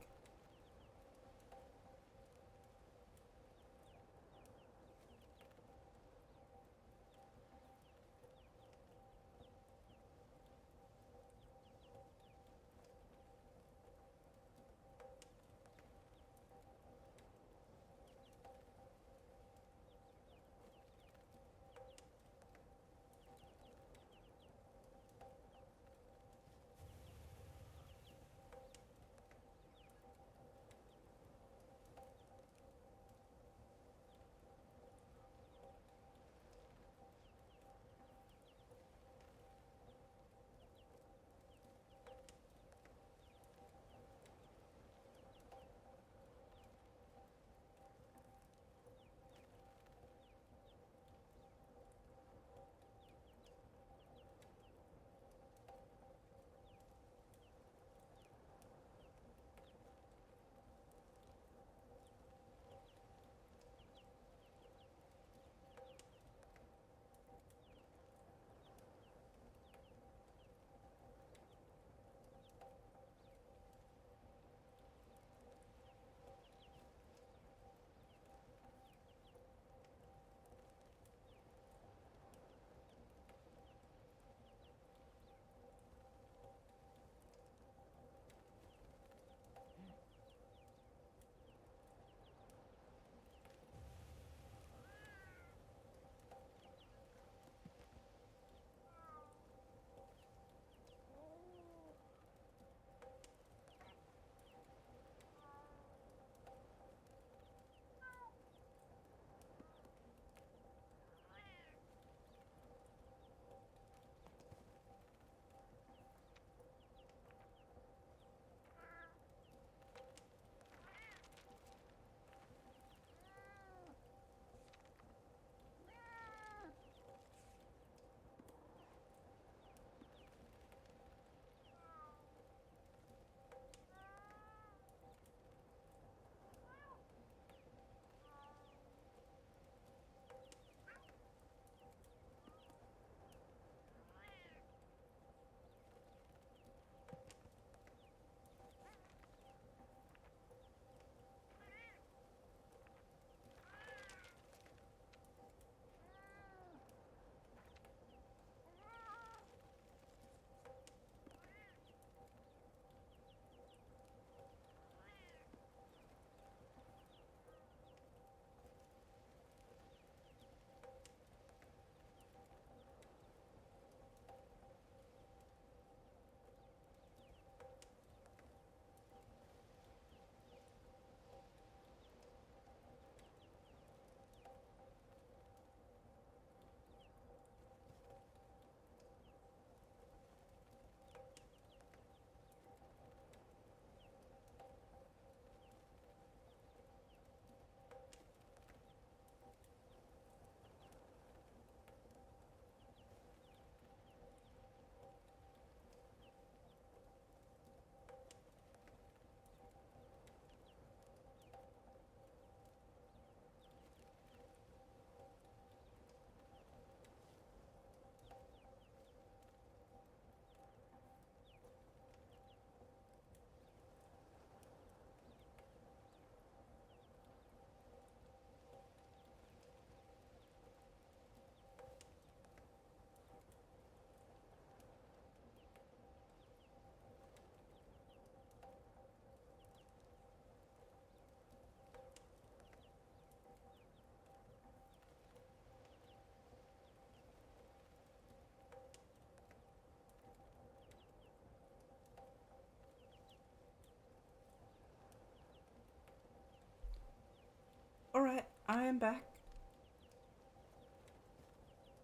I am back.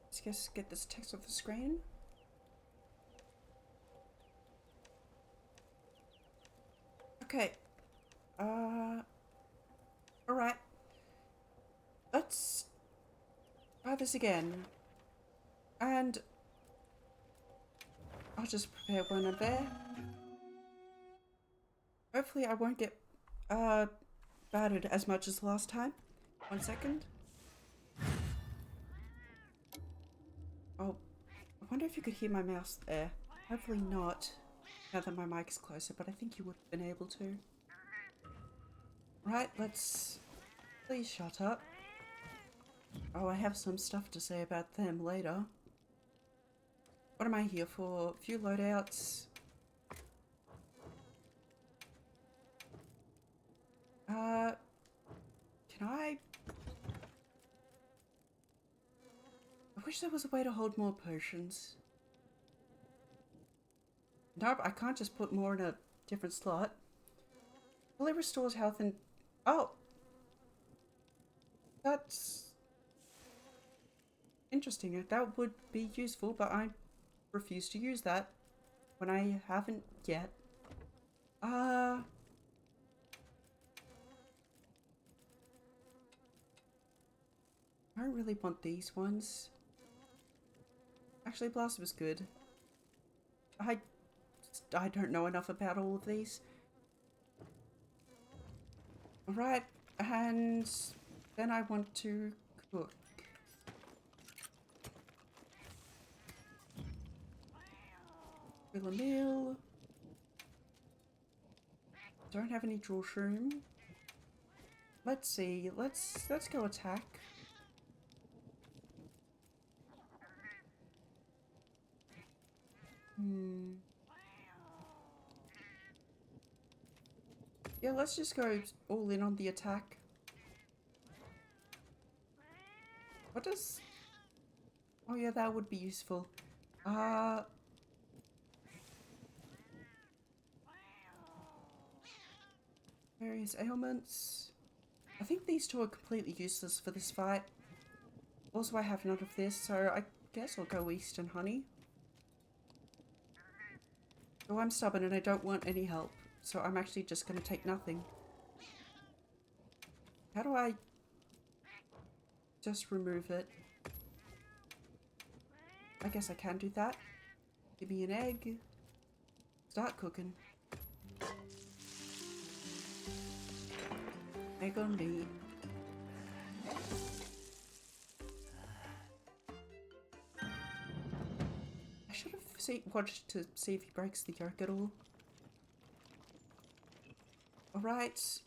Let's just get this text off the screen. Okay. Alright. Let's try this again. And I'll just prepare one of there. Hopefully I won't get battered as much as last time. 1 second. Oh, I wonder if you could hear my mouse there. Hopefully not, now that my mic is closer, but I think you would have been able to. Right, let's... Please shut up. Oh, I have some stuff to say about them later. What am I here for? A few loadouts. Can I wish there was a way to hold more potions. Nope, I can't just put more in a different slot. Fully restores health and... Oh! That's... interesting. That would be useful, but I refuse to use that when I haven't yet. I don't really want these ones. Actually, Blast was good. I don't know enough about all of these. Alright, and then I want to cook. Fill a meal. Don't have any draw shroom. Let's see. Let's go attack. Yeah, let's just go all in on the attack. What does... Oh yeah, that would be useful. Various ailments. I think these two are completely useless for this fight. Also, I have none of this, so I guess I'll go East and Honey. Oh, I'm stubborn and I don't want any help, so I'm actually just going to take nothing. How do I just remove it? I guess I can do that. Give me an egg. Start cooking. Egg on meat. I should have watched to see if he breaks the yolk at all. Alright.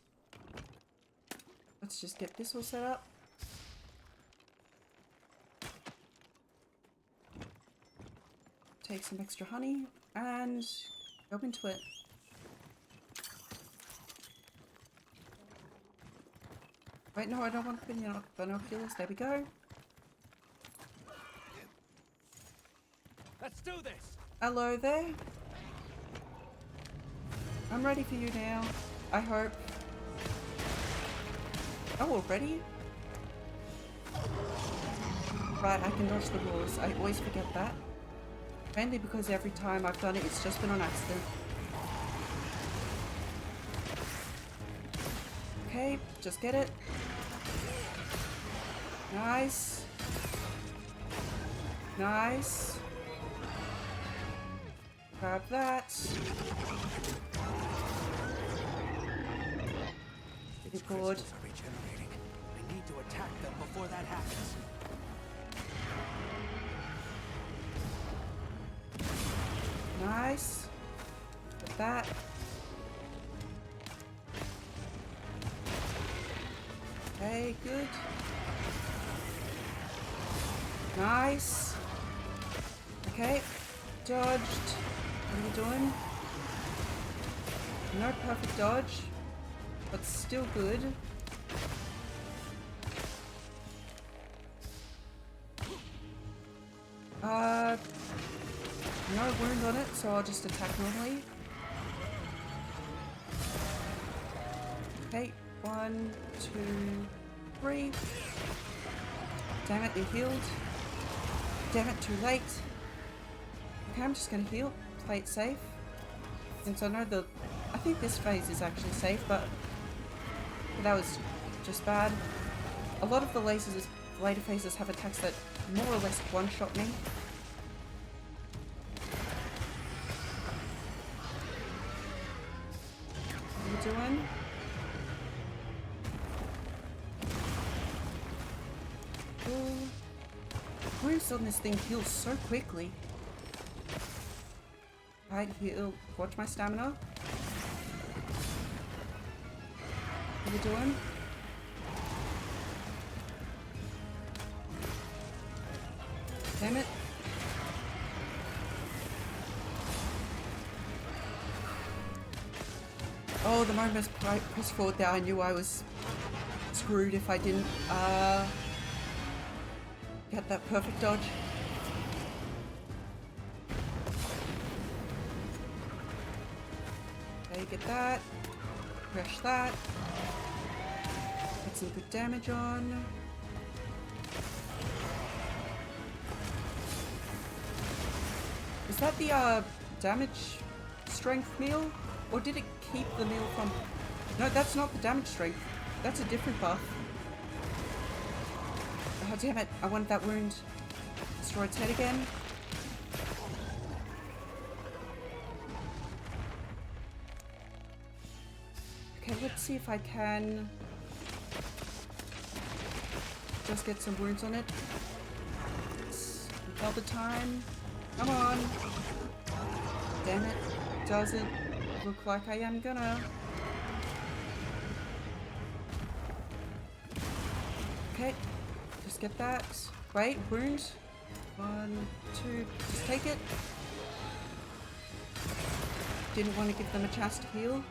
Let's just get this all set up. Take some extra honey and go into it. Wait, no, I don't want binoculars. There we go. Let's do this. Hello there. I'm ready for you now. I hope. Oh, already? Right, I can dodge the walls. I always forget that. Mainly because every time I've done it, it's just been on accident. Okay, just get it. Nice. Nice. Grab that. Its Good. crystals are regenerating. I need to attack them before that happens. Nice. Get that. Okay, good. Nice. Okay. Dodged. What are you doing? No perfect dodge, but still good. No wound on it, so I'll just attack normally. Okay, 1, 2, 3. Damn it, it healed. Damn it, too late. Okay, I'm just gonna heal. Play it safe. Since I know I think this phase is actually safe, but that was just bad. A lot of the later phases have attacks that more or less one-shot me. What are you doing? Ooh. Wounds on this thing heal so quickly. Right, heal. Watch my stamina. What are you doing? Damn it. Oh, the moment I pressed forward there, I knew I was screwed if I didn't get that perfect dodge. Okay, get that. Crush that. Get some good damage on. Is that the damage strength meal? Or did it keep the meal from... No, that's not the damage strength. That's a different buff. Oh damn it, I wanted that wound. Destroy its head again. Okay, let's see if I can just get some wounds on it. All the time. Come on. Damn it. Doesn't look like I am gonna. Okay. Just get that. Wait, wound. 1, 2. Just take it. Didn't want to give them a chance to heal.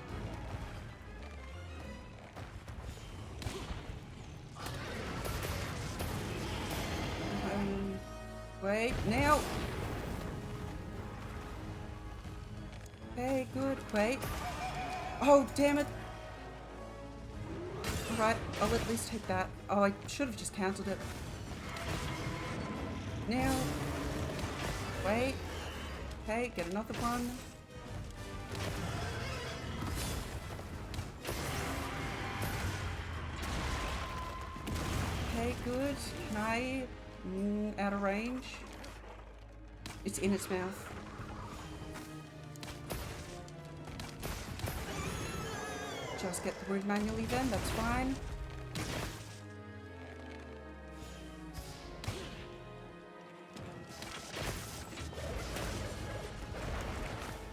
Wait, now! Okay, good. Wait. Oh, damn it! Alright, I'll at least take that. Oh, I should have just cancelled it. Now. Wait. Okay, get another one. Okay, good. Can I... out of range? It's in its mouth. Just get the wound manually then, that's fine.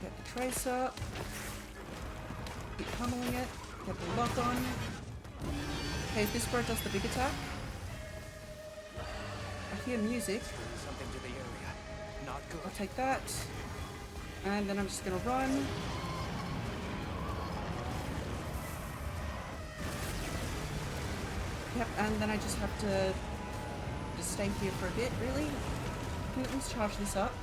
Get the tracer. Keep pummeling it. Get the lock on. Okay, is this where it does the big attack? I hear music. Something to the area. Not good. I'll take that. And then I'm just gonna run. Yep, and then I just have to just stay here for a bit, really. I can at least charge this up.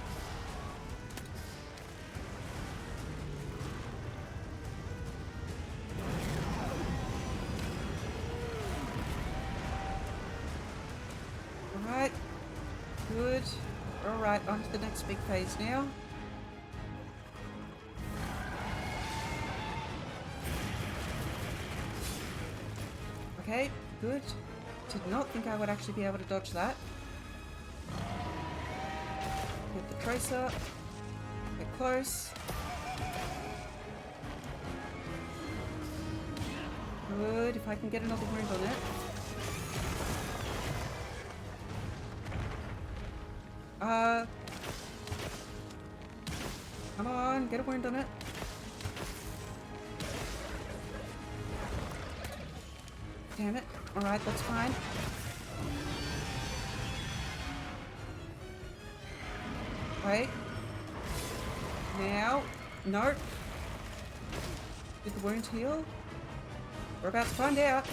Alright. Good. Alright, on to the next big phase now. Okay, good. Did not think I would actually be able to dodge that. Get the tracer. Get close. Good, if I can get another wound on it. Come on, get a wound on it. Damn it. Alright, that's fine. Wait. Now. Nope. Did the wound heal? We're about to find out.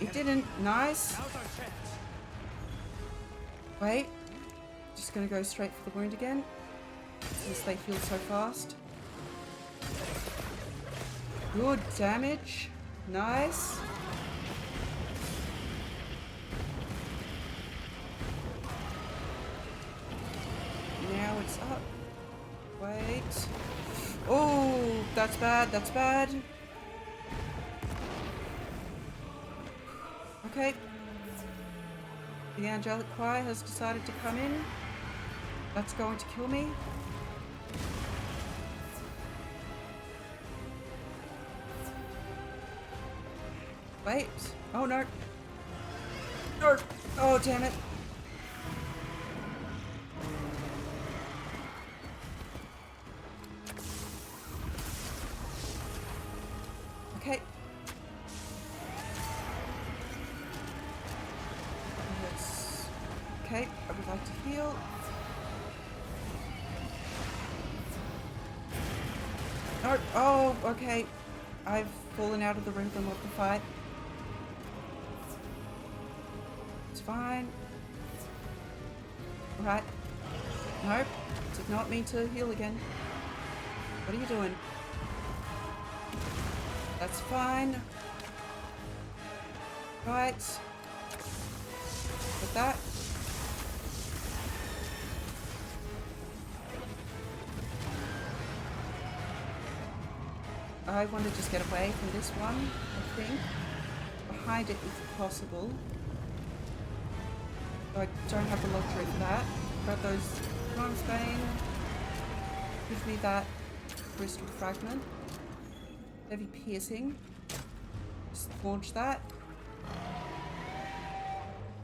It didn't. Nice. Now's our chance. Wait. Just gonna go straight for the wound again. Since they heal so fast. Good damage. Nice. it's up. Wait. Oh, that's bad. That's bad. Okay. The angelic choir has decided to come in. That's going to kill me. Wait. Oh no. No. Oh damn it. Okay. Okay, I would like to heal. No. Oh, okay. I've fallen out of the rhythm of the fight. It's fine. Right. Nope. Did not mean to heal again. What are you doing? That's fine. Right. With that. I want to just get away from this one, I think. Behind it if possible. I don't have the luxury for that. Grab those Bronzebane. Give me that crystal fragment. Heavy piercing. Just launch that.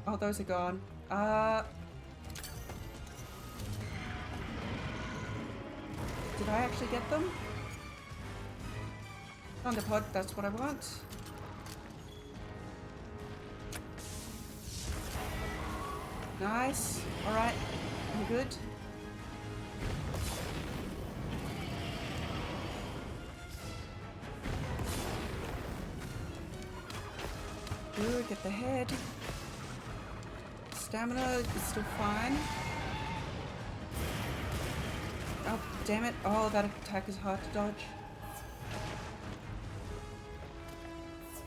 Oh, those are gone. Did I actually get them? Thunderpod, that's what I want. Nice. Alright. I'm good. Good. Get the head. Stamina is still fine. Oh, damn it. Oh, that attack is hard to dodge.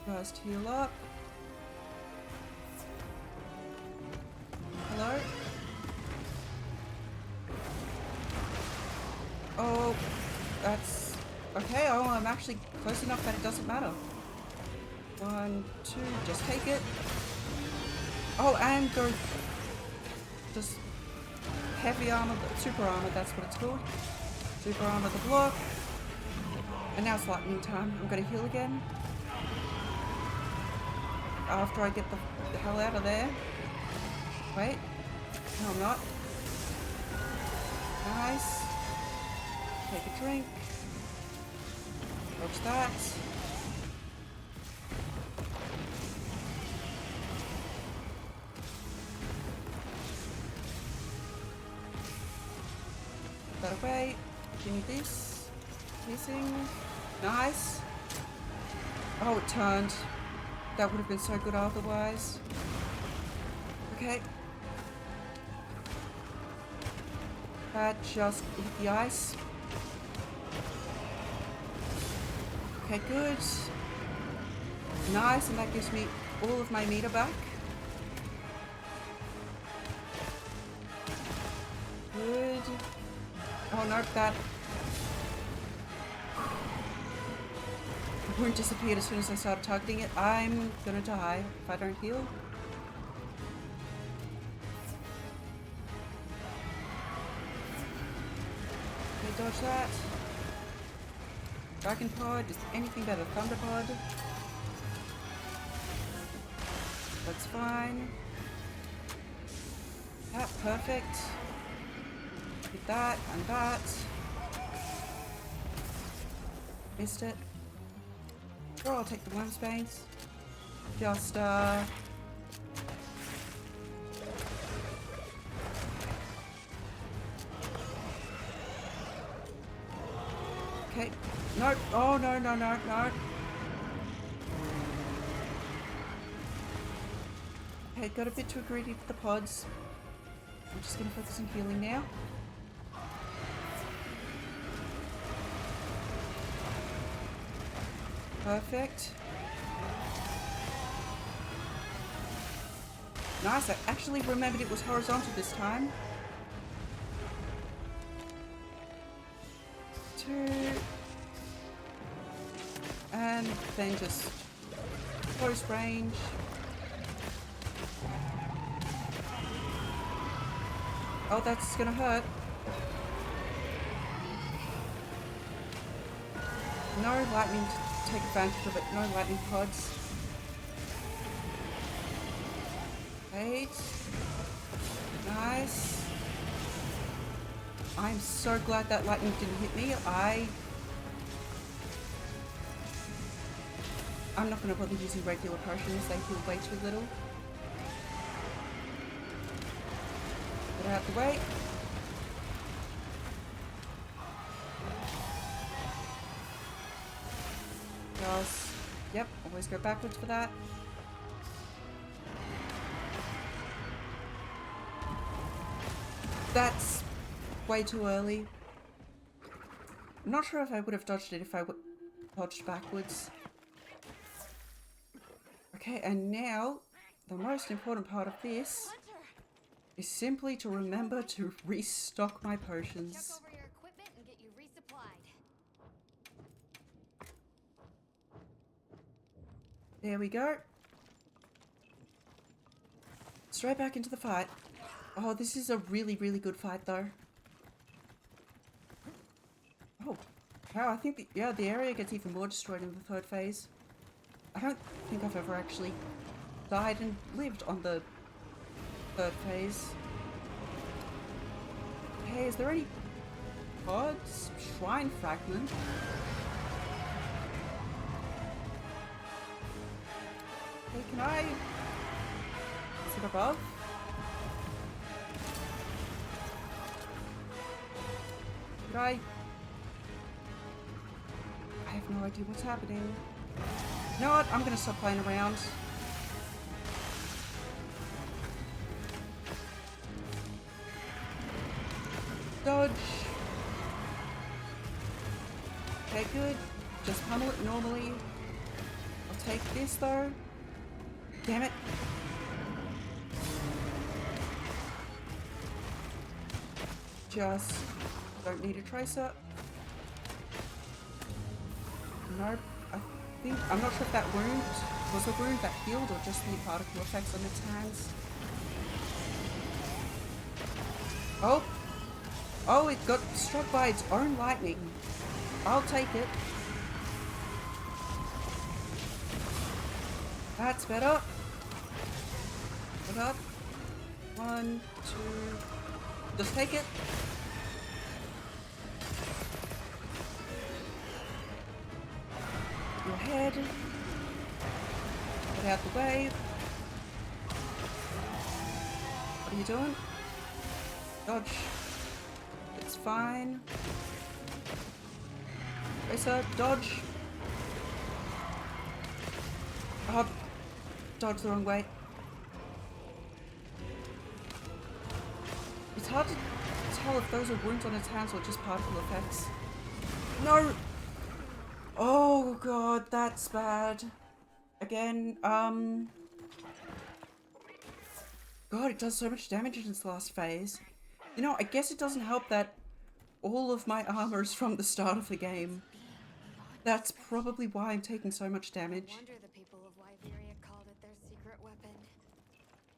First heal up. Hello? Oh, that's... Okay, oh, I'm actually close enough that it doesn't matter. 1, 2, just take it. Oh, and go... Just... Heavy armor, super armor, that's what it's called. Super armor the block. And now it's lightning time. I'm gonna heal again. After I get the hell out of there. Wait. No, I'm not. Nice. Take a drink. Watch that. Put that away. Give me this. Missing. Nice. Oh, it turned. That would have been so good otherwise. Okay. That just hit the ice. Okay, good. Nice, and that gives me all of my meter back. Good. Oh, nope, that wound disappeared as soon as I started targeting it. I'm gonna die if I don't heal. Okay, dodge that. Dragon Pod, is anything better? Thunder Pod. That's fine. Yeah, perfect. Hit that and that. Missed it. Sure, I'll take the Worm Spains. Just, okay. Nope. Oh, no, no, no, no. Okay, got a bit too greedy with the pods. I'm just gonna focus on healing now. Perfect. Nice, I actually remembered it was horizontal this time. and then just close range. Oh, that's gonna hurt. No lightning to take advantage of it. No lightning pods. Eight. Nice. I'm so glad that lightning didn't hit me. I'm not going to bother using regular potions. They heal way too little. Get out the way. Just, yep, always go backwards for that. That's way too early. I'm not sure if I would have dodged it if I dodged backwards. Okay, and now the most important part of this is simply to remember to restock my potions. Check over your equipment and get you resupplied. There we go. Straight back into the fight. Oh, this is a really, really good fight though. Oh, wow, I think the area gets even more destroyed in the third phase. I don't think I've ever actually died and lived on the third phase. Hey, is there any pods? Shrine fragment. Hey, can I sit above? Could I have no idea what's happening. You know what? I'm gonna stop playing around. Dodge. Okay, good. Just pummel it normally. I'll take this though. Damn it. Just don't need a tracer. Nope. I'm not sure if that wound was a wound that healed or just the particle effects on its hands. Oh! Oh, it got struck by its own lightning. I'll take it. That's better. Put up. 1, 2. Just take it. Your head. Get out the way. What are you doing? Dodge. It's fine. Racer, dodge. Oh, dodge the wrong way. It's hard to tell if those are wounds on its hands or just particle effects. No! Oh god, that's bad. Again, God, it does so much damage in its last phase. You know, I guess it doesn't help that all of my armor is from the start of the game. That's probably why I'm taking so much damage. I wonder the people of Wyveria called it their secret weapon.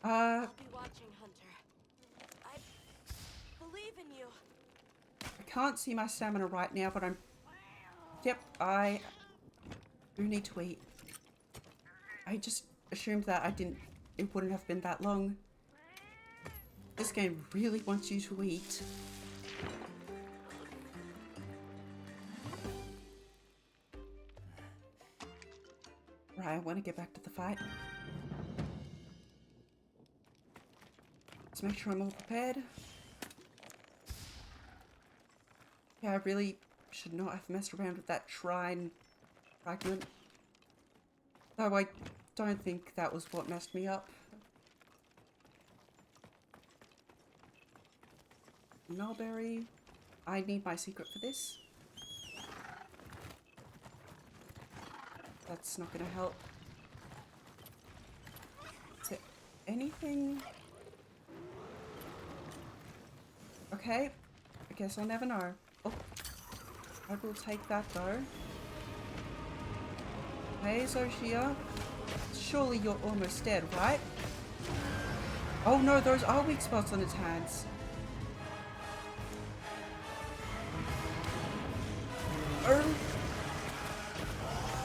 I'll be watching, Hunter. I believe in you. I can't see my stamina right now, but I'm... Yep, I do need to eat. I just assumed that it wouldn't have been that long. This game really wants you to eat. Right, I want to get back to the fight. Let's make sure I'm all prepared. Yeah, I really should not have messed around with that shrine fragment. Though I don't think that was what messed me up. Mulberry. I need my secret for this. That's not gonna help. Is there anything? Okay. I guess I'll never know. Oh. I will take that though. Hey, Zoshia. Surely you're almost dead, right? Oh no, those are weak spots on its hands. Oh.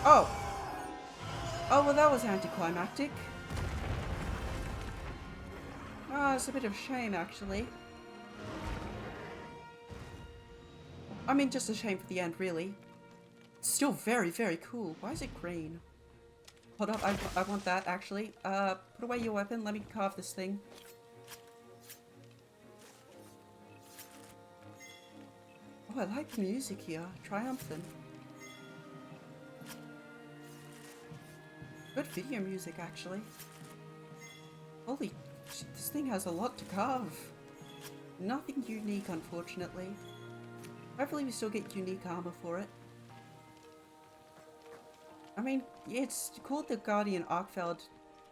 Oh. Oh, well that was anticlimactic. Ah, it's a bit of a shame actually. I mean, just a shame for the end, really. It's still very, very cool. Why is it green? Hold up, I want that actually. Put away your weapon, let me carve this thing. Oh, I like the music here. Triumphant. Good video music, actually. Holy, this thing has a lot to carve. Nothing unique, unfortunately. Hopefully we still get unique armor for it. I mean, yeah, it's called the Guardian Arkfeld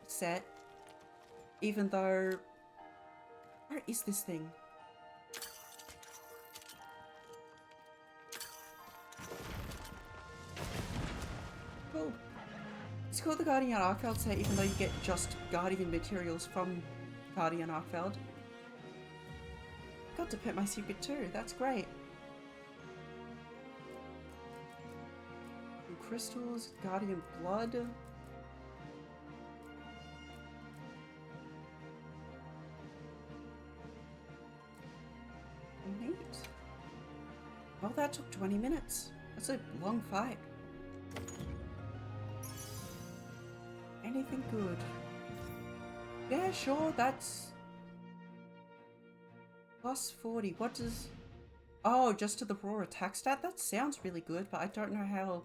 set. Even though... Where is this thing? Cool. It's called the Guardian Arkfeld set, even though you get just Guardian materials from Guardian Arkfeld. Got to pet my secret too, that's great. And crystals, Guardian blood. Neat. Well, that took 20 minutes. That's a long fight. Anything good? Yeah, sure, that's... Plus 40. What does... Oh, just to the raw attack stat? That sounds really good, but I don't know how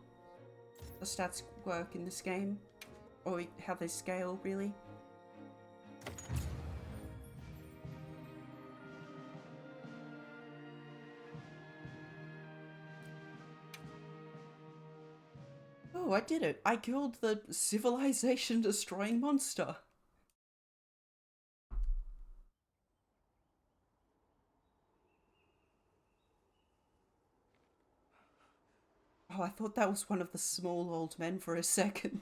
the stats work in this game. Or how they scale, really. Oh, I did it. I killed the civilization-destroying monster. Oh, I thought that was one of the small old men for a second.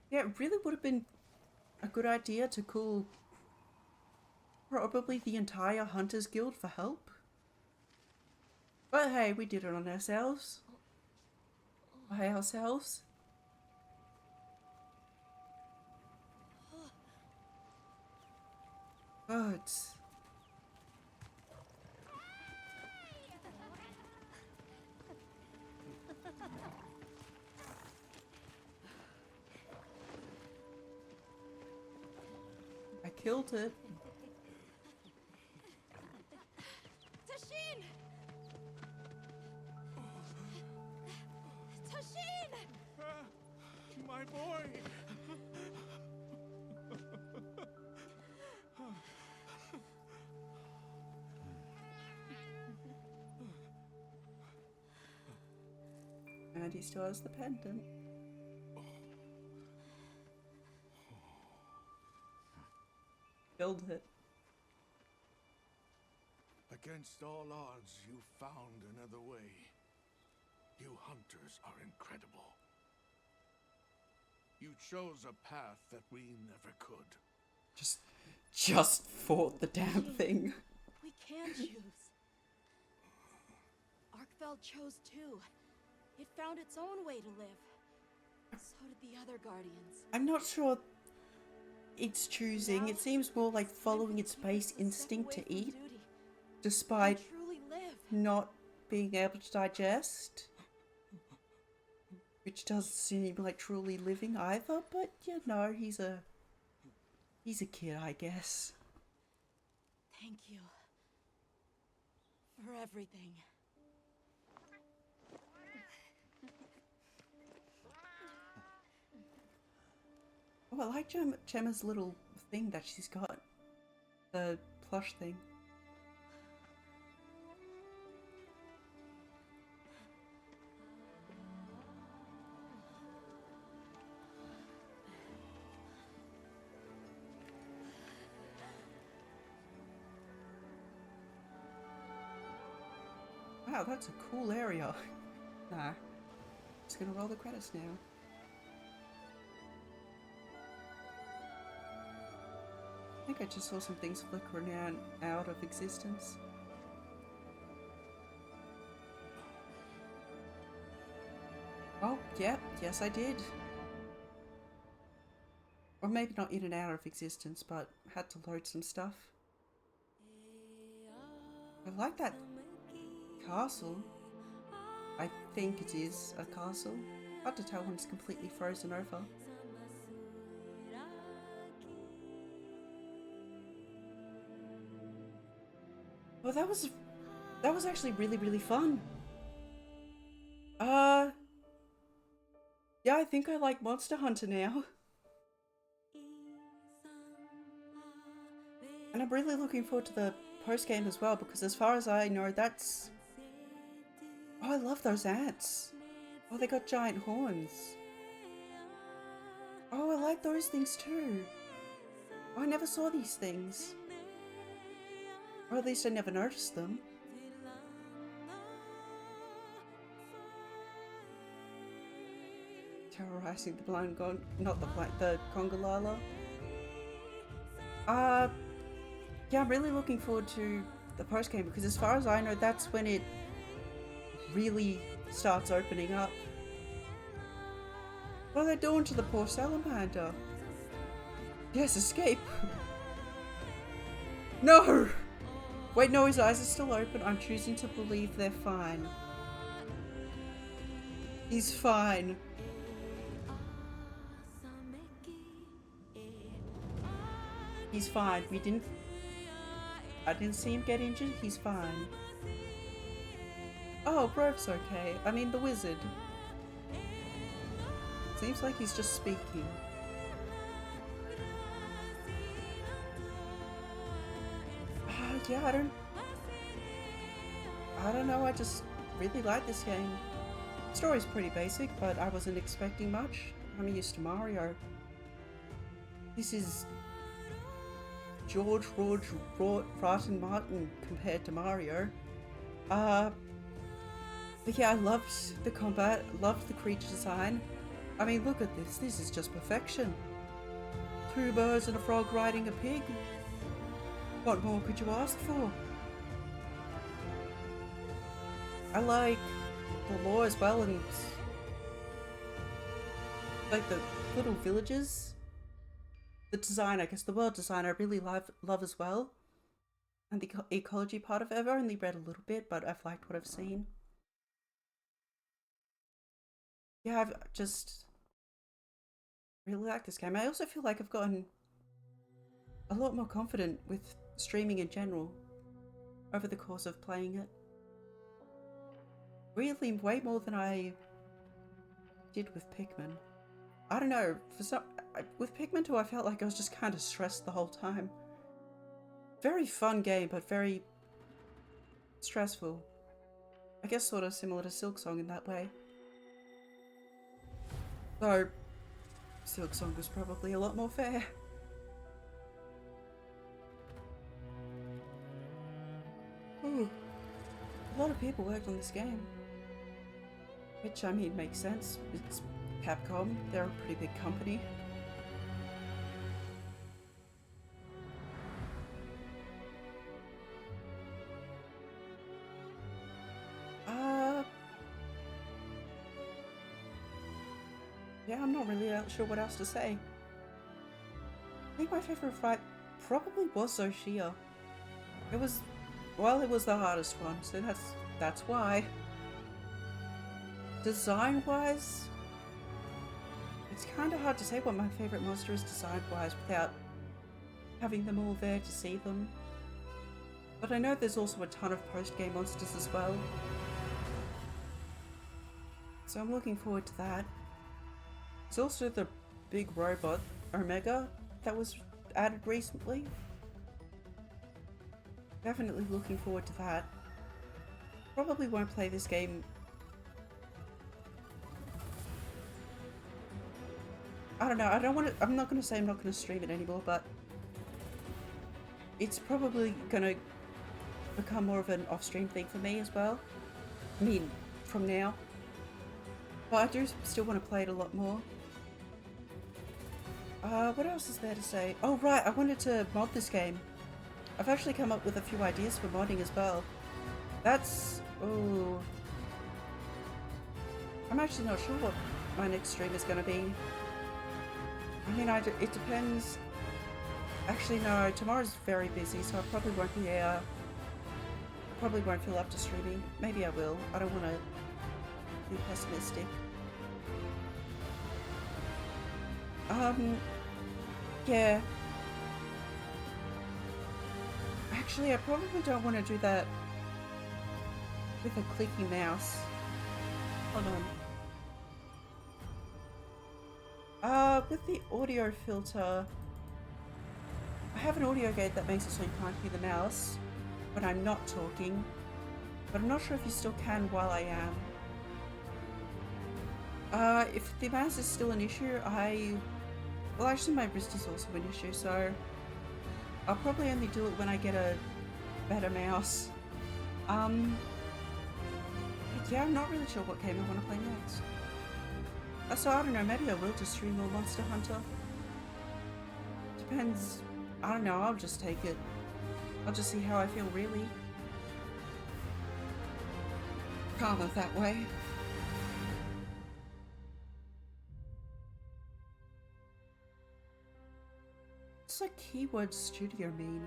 Yeah, it really would have been a good idea to call probably the entire Hunters Guild for help. But hey, we did it on ourselves. By ourselves. Birds. I killed it. Tashin! Tashin! My boy! And he still has the pendant. Killed it. Against all odds, you found another way. You hunters are incredible. You chose a path that we never could. Just fought the damn thing. We can choose. Arkfeld chose too. It found its own way to live. So did the other Guardians. I'm not sure it's choosing. It seems more like following its base instinct to eat, despite Truly live. not being able to digest. Which doesn't seem like truly living either, but you know, he's a kid, I guess. Thank you. For everything. Oh, I like Gemma's little thing that she's got. The plush thing. wow, that's a cool area. Nah. Just gonna roll the credits now. I think I just saw some things flickering out of existence. Oh, yeah, yes I did. Or maybe not in and out of existence, but had to load some stuff. I like that castle. I think it is a castle. Hard to tell when it's completely frozen over. Well, that was actually really fun. Yeah, I think I like Monster Hunter now. And I'm really looking forward to the post-game as well, because as far as I know, that's... Oh, I love those ants. Oh, they got giant horns. Oh, I like those things too. Oh, I never saw these things. Or at least I never noticed them. Terrorizing the blind the Congalala. Yeah, I'm really looking forward to the post-game, because as far as I know, that's when it really starts opening up. What are they doing to the poor salamander? Yes, escape! No! Wait, no, his eyes are still open. I'm choosing to believe they're fine. He's fine. He's fine. I didn't see him get injured. He's fine. Oh, Brove's okay. I mean, the wizard. Seems like he's just speaking. Yeah, I don't know, I just really like this game. The story's pretty basic, but I wasn't expecting much. I'm used to Mario. This is George Rotten Martin compared to Mario. But yeah, I loved the combat, loved the creature design. I mean, look at this. This is just perfection. 2 birds and a frog riding a pig. What more could you ask for? I like the lore as well, and like the little villages. The design, I guess the world design I really love as well. And the ecology part of it, I've only read a little bit, but I've liked what I've seen. Yeah, I've just really like this game. I also feel like I've gotten a lot more confident with streaming in general over the course of playing it. Really, way more than I did with Pikmin. I don't know, with Pikmin 2 I felt like I was just kind of stressed the whole time. Very fun game, but very stressful. I guess sort of similar to Silksong in that way. Though, Silksong was probably a lot more fair. Ooh, a lot of people worked on this game. Which, I mean, makes sense. It's Capcom, they're a pretty big company. Yeah, I'm not really sure what else to say. I think my favorite fight probably was Zoshia. It was the hardest one, so that's why. Design-wise, it's kind of hard to say what my favorite monster is design-wise without having them all there to see them. But I know there's also a ton of post-game monsters as well. So I'm looking forward to that. There's also the big robot, Omega, that was added recently. Definitely looking forward to that. Probably won't play this game. I don't know, I'm not going to say I'm not going to stream it anymore, but it's probably going to become more of an off-stream thing for me as well. I mean, from now. But I do still want to play it a lot more. What else is there to say? Oh right, I wanted to mod this game. I've actually come up with a few ideas for modding as well. That's... oh... I'm actually not sure what my next stream is going to be. I mean, it depends. Actually, no, tomorrow's very busy, so I probably won't be, probably won't feel up to streaming. Maybe I will. I don't want to be pessimistic. Yeah. Actually, I probably don't want to do that with a clicky mouse. Hold on. With the audio filter, I have an audio gate that makes it so you can't hear the mouse when I'm not talking, but I'm not sure if you still can while I am. If the mouse is still an issue, well, actually my wrist is also an issue, so I'll probably only do it when I get a better mouse. But yeah, I'm not really sure what game I want to play next. So I don't know, maybe I will just stream more Monster Hunter. Depends, I don't know, I'll just take it. I'll just see how I feel, really. Calmer that way. What's a Keyword Studio mean?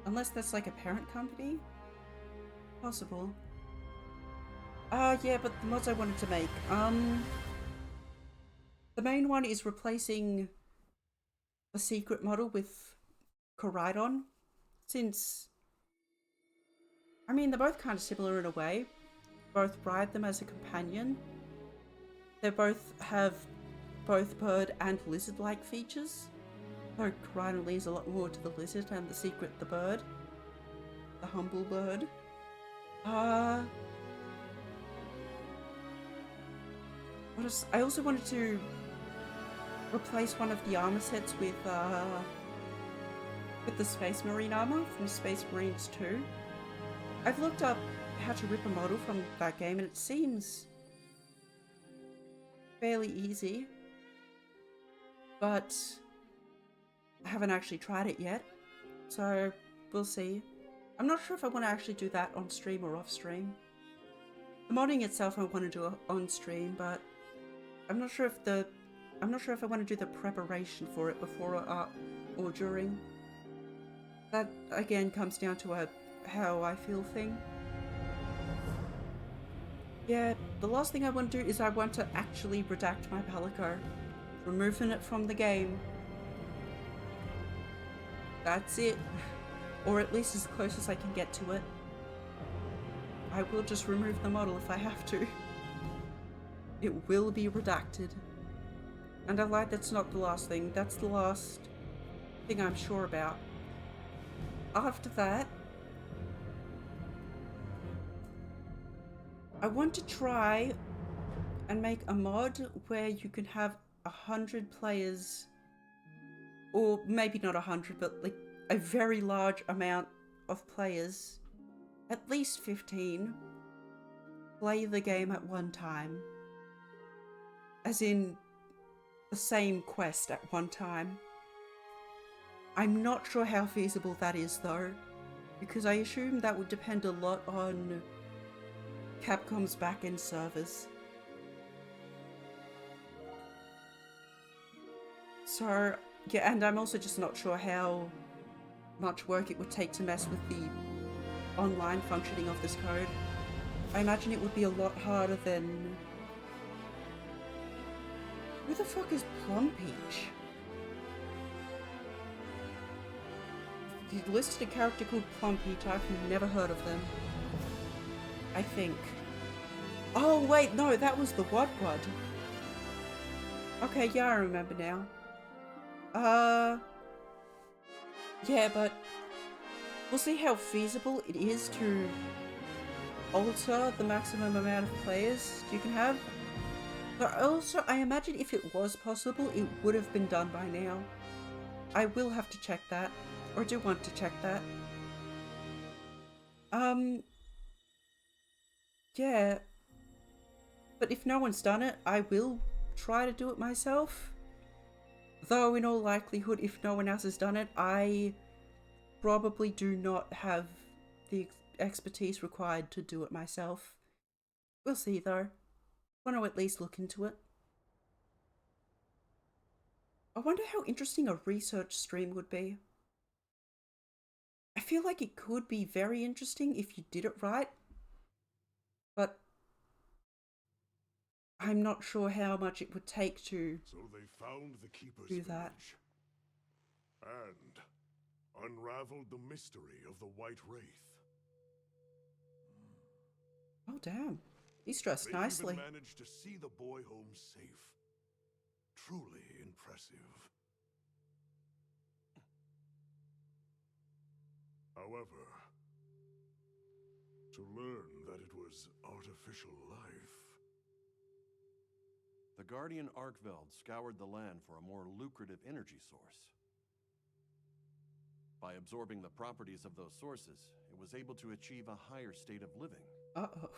Unless that's like a parent company? Possible. Yeah, but the mods I wanted to make. The main one is replacing the secret model with Koraidon. Since, I mean, they're both kind of similar in a way. Both ride them as a companion. They both have both bird and lizard-like features. Though Koraidon leans a lot more to the lizard and the secret the bird. The humble bird. What else? I also wanted to replace one of the armor sets with the Space Marine armor from Space Marines 2. I've looked up how to rip a model from that game and it seems fairly easy, but I haven't actually tried it yet, so we'll see. I'm not sure if I want to actually do that on stream or off stream. The modding itself I want to do on stream, but I'm not sure if I want to do the preparation for it before or during. That again comes down to a how I feel thing. Yeah, the last thing I want to do is I want to actually redact my Palico, removing it from the game. That's it, or at least as close as I can get to it. I will just remove the model if I have to. It will be redacted. And I lied, that's not the last thing. That's the last thing I'm sure about. After that, I want to try and make a mod where you can have 100 players, or maybe not 100, but like a very large amount of players, at least 15, play the game at one time. As in the same quest at one time. I'm not sure how feasible that is though, because I assume that would depend a lot on Capcom's back-end servers. So, yeah, and I'm also just not sure how much work it would take to mess with the online functioning of this code. I imagine it would be a lot harder than... Who the fuck is Plum Peach? You listed a character called Plum Peach, I've never heard of them. I think. Oh wait, no, that was the Wud. Okay, yeah, I remember now. Yeah, but we'll see how feasible it is to alter the maximum amount of players you can have. But also, I imagine if it was possible, it would have been done by now. I will have to check that, or do want to check that. Yeah, but if no one's done it, I will try to do it myself. Though, in all likelihood, if no one else has done it, I probably do not have the expertise required to do it myself. We'll see, though. Want to at least look into it. I wonder how interesting a research stream would be. I feel like it could be very interesting if you did it right, but I'm not sure how much it would take to So they found the Keeper's do that. village and unraveled the mystery of the White Wraith. Oh, damn. He's dressed They nicely. even managed to see the boy home safe. Truly impressive. However, to learn that it was artificial life. The Guardian Arkveld scoured the land for a more lucrative energy source. By absorbing the properties of those sources, it was able to achieve a higher state of living. Uh-oh.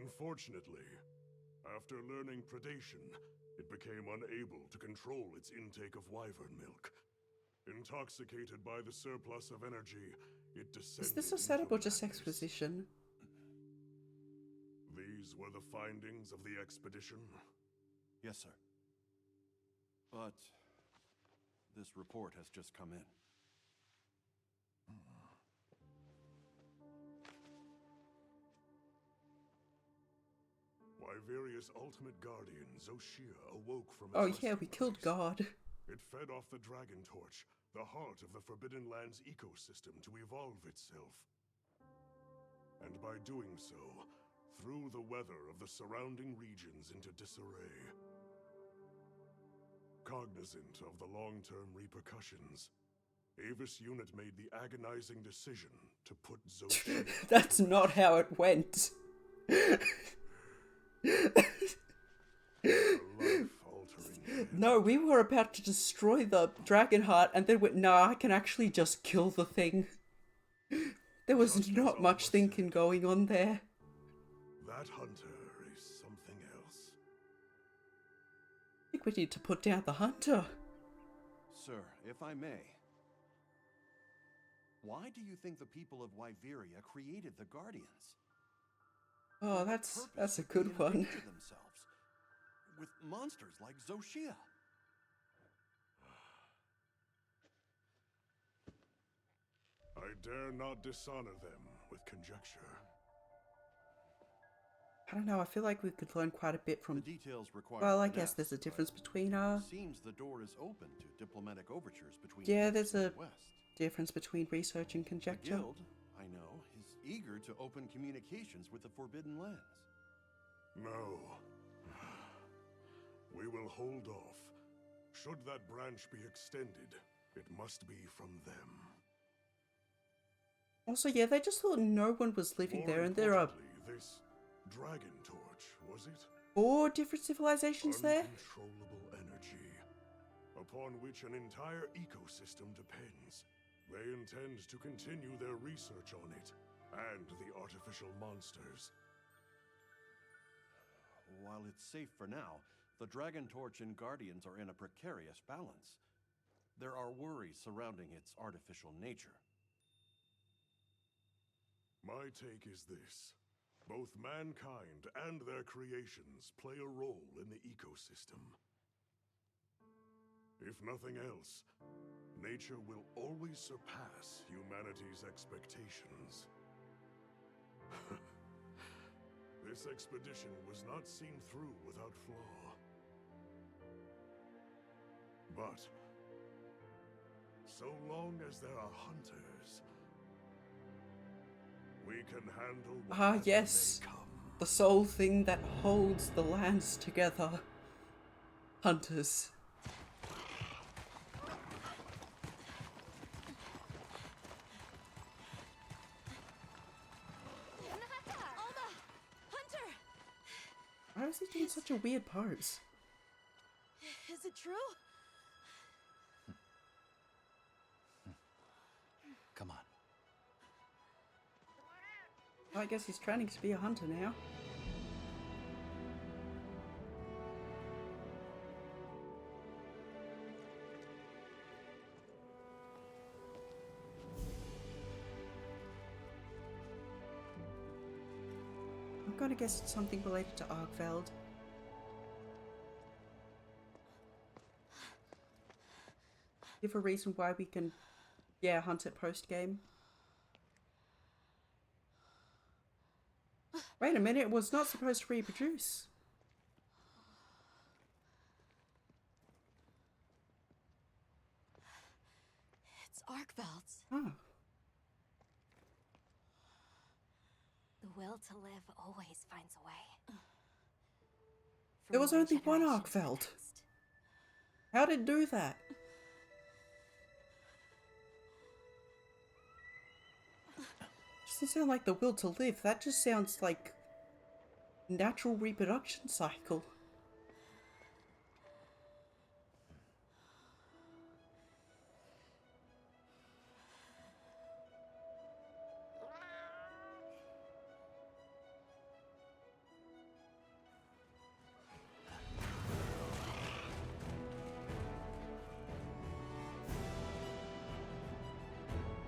Unfortunately, after learning predation, it became unable to control its intake of wyvern milk. Intoxicated by the surplus of energy, it descended. Is this a setup or into just madness. exposition? These were the findings of the expedition. Yes, sir. But this report has just come in. Wyveria's ultimate guardian, Zoshia, awoke from its Oh yeah, we resting killed place. God. It fed off the Dragon Torch, the heart of the Forbidden Lands ecosystem, to evolve itself. And by doing so, threw the weather of the surrounding regions into disarray. Cognizant of the long-term repercussions, Avis Unit made the agonizing decision to put Zoshia... That's not how it went. life-altering. No, we were about to destroy the dragon heart and then went, nah, I can actually just kill the thing. There was Just as not all much was thinking said. going on there. That hunter is something else. I think we need to put down the hunter. Sir, if I may, why do you think the people of Wyveria created the Guardians? Oh, For what that's purpose a did they good one. endanger themselves with monsters like Zoshia? I dare not dishonor them with conjecture. I don't know, I feel like we could learn quite a bit The from... details require Well, I finesse, guess there's a but difference between, it seems the door is open to diplomatic overtures between Yeah, East there's and a West. difference between research and The conjecture. Guild, I know, is eager to open communications with the Forbidden Lands. No. We will hold off. Should that branch be extended, it must be from them. Also, yeah, they just thought no one was living More there, and there are importantly, this Dragon Torch, was it? 4 different civilizations there? Uncontrollable energy, upon which an entire ecosystem depends. They intend to continue their research on it, and the artificial monsters. While it's safe for now, the Dragon Torch and Guardians are in a precarious balance. There are worries surrounding its artificial nature. My take is this. Both mankind and their creations play a role in the ecosystem. If nothing else, nature will always surpass humanity's expectations. This expedition was not seen through without flaw. But, so long as there are hunters, we can handle Ah, whatever yes. may come. The sole thing that holds the lands together. Hunters. Alma! Hunter! Why is he doing such a weird pose? Is it true? Come on. I guess he's training to be a hunter now. I'm gonna guess it's something related to Arkveld. Give a reason why we can, yeah, hunt it post-game. Wait a minute, it was not supposed to reproduce. It's Arkveld's. Oh. The will to live always finds a way. There was From only one generation to Arkveld. next. How did it do that? Doesn't sound like the will to live. That just sounds like natural reproduction cycle.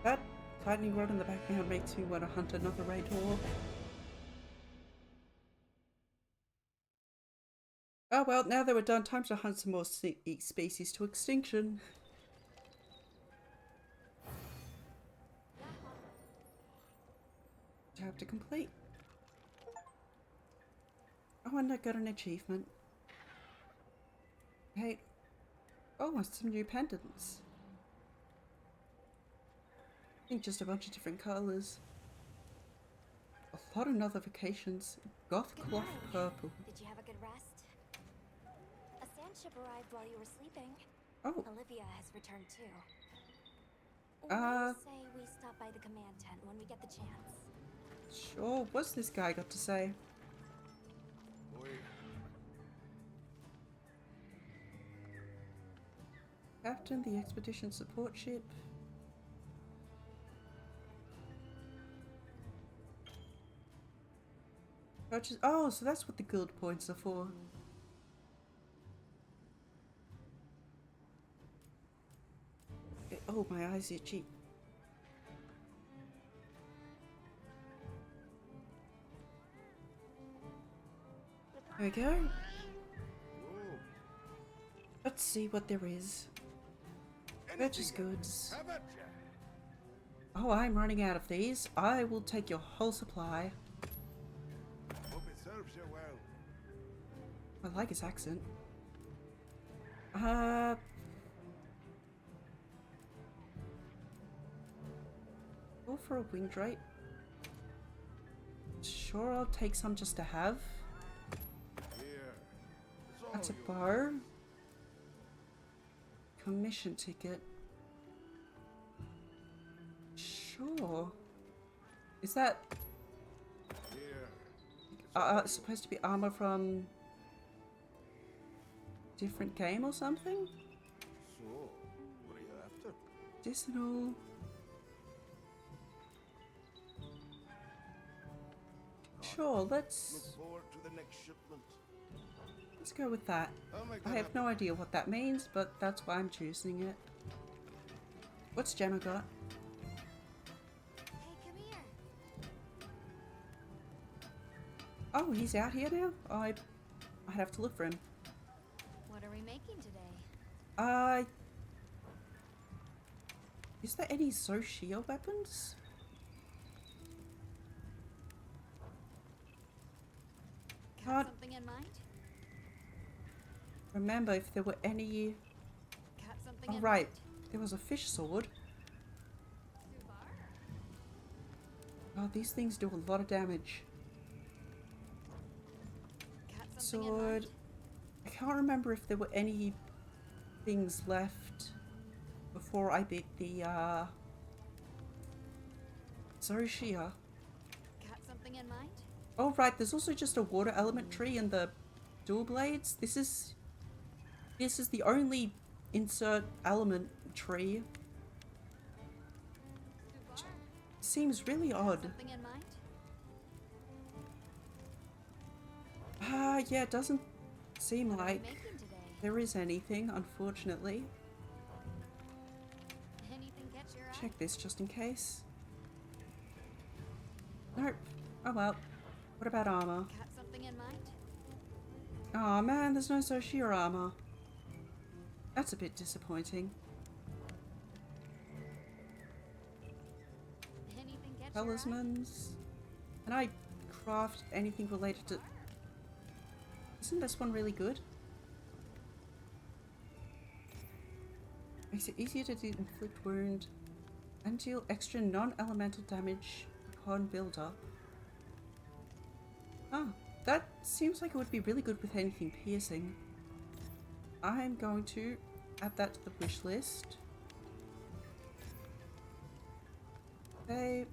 That tightening rod in the background makes me want to hunt another Raydor. Oh well, now that we're done, time to hunt some more species to extinction. Tab to complete. Oh, and I got an achievement. Hey, oh, and some new pendants. I think just a bunch of different colours. A lot of notifications. Goth Good cloth night. purple. Did you have a good rest? A sand ship arrived while you were sleeping. Oh, Olivia has returned too. What do Uh, you say we stop by the command tent when we get the chance? sure. What's this guy got to say? Captain, the expedition support ship. Purchase. Oh, so that's what the guild points are for. Oh, my eyes are itchy. There we go. Let's see what there is. Purchase goods. Oh, I'm running out of these. I will take your whole supply. Hope it serves you well. I like his accent. Go for a wing drape. Sure, I'll take some just to have. Here. It's all That's a yours. bar. Commission ticket. Sure. Is that Here. It's all supposed to be armor from different game or something? So, what are you after? Medicinal. Sure, let's Look forward to the next shipment. go with that. I'll make I that have no idea what that means, but that's why I'm choosing it. What's Gemma got? Hey, come here. Oh, he's out here now? I'd have to look for him. What are we making today? Is there any Zoshia weapons? Got Can't something in mind? remember if there were any. Got something Oh, in right. mind? There was a fish sword. Suvar? Oh, these things do a lot of damage. Got something in Sword. mind? I can't remember if there were any things left before I beat the Zoshia. Got something in mind? Oh right, there's also just a water element tree in the dual blades. This is the only insert element tree. Suvar? Seems really Got odd. something in mind? Yeah, it doesn't seem What are we like making today? there is anything, unfortunately. Anything catch your eye? Check this just in case. Nope. Oh well. What about armor? Got something in mind? Oh man, there's no Soshira armor. That's a bit disappointing. Anything catch your eye? Talismans. Can I craft anything related to... Isn't this one really good? Makes it easier to inflict wound and deal extra non-elemental damage upon build-up. Ah, that seems like it would be really good with anything piercing. I'm going to add that to the wish list. Okay.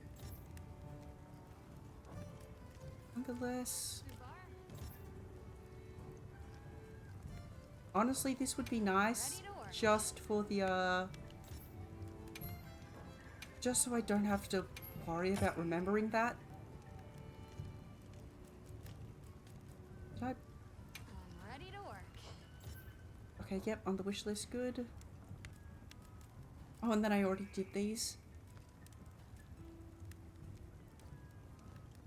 Nonetheless, honestly, this would be nice just for the, just so I don't have to worry about remembering that. Did I... I'm ready to work. Okay, yep, on the wish list, good. Oh, and then I already did these.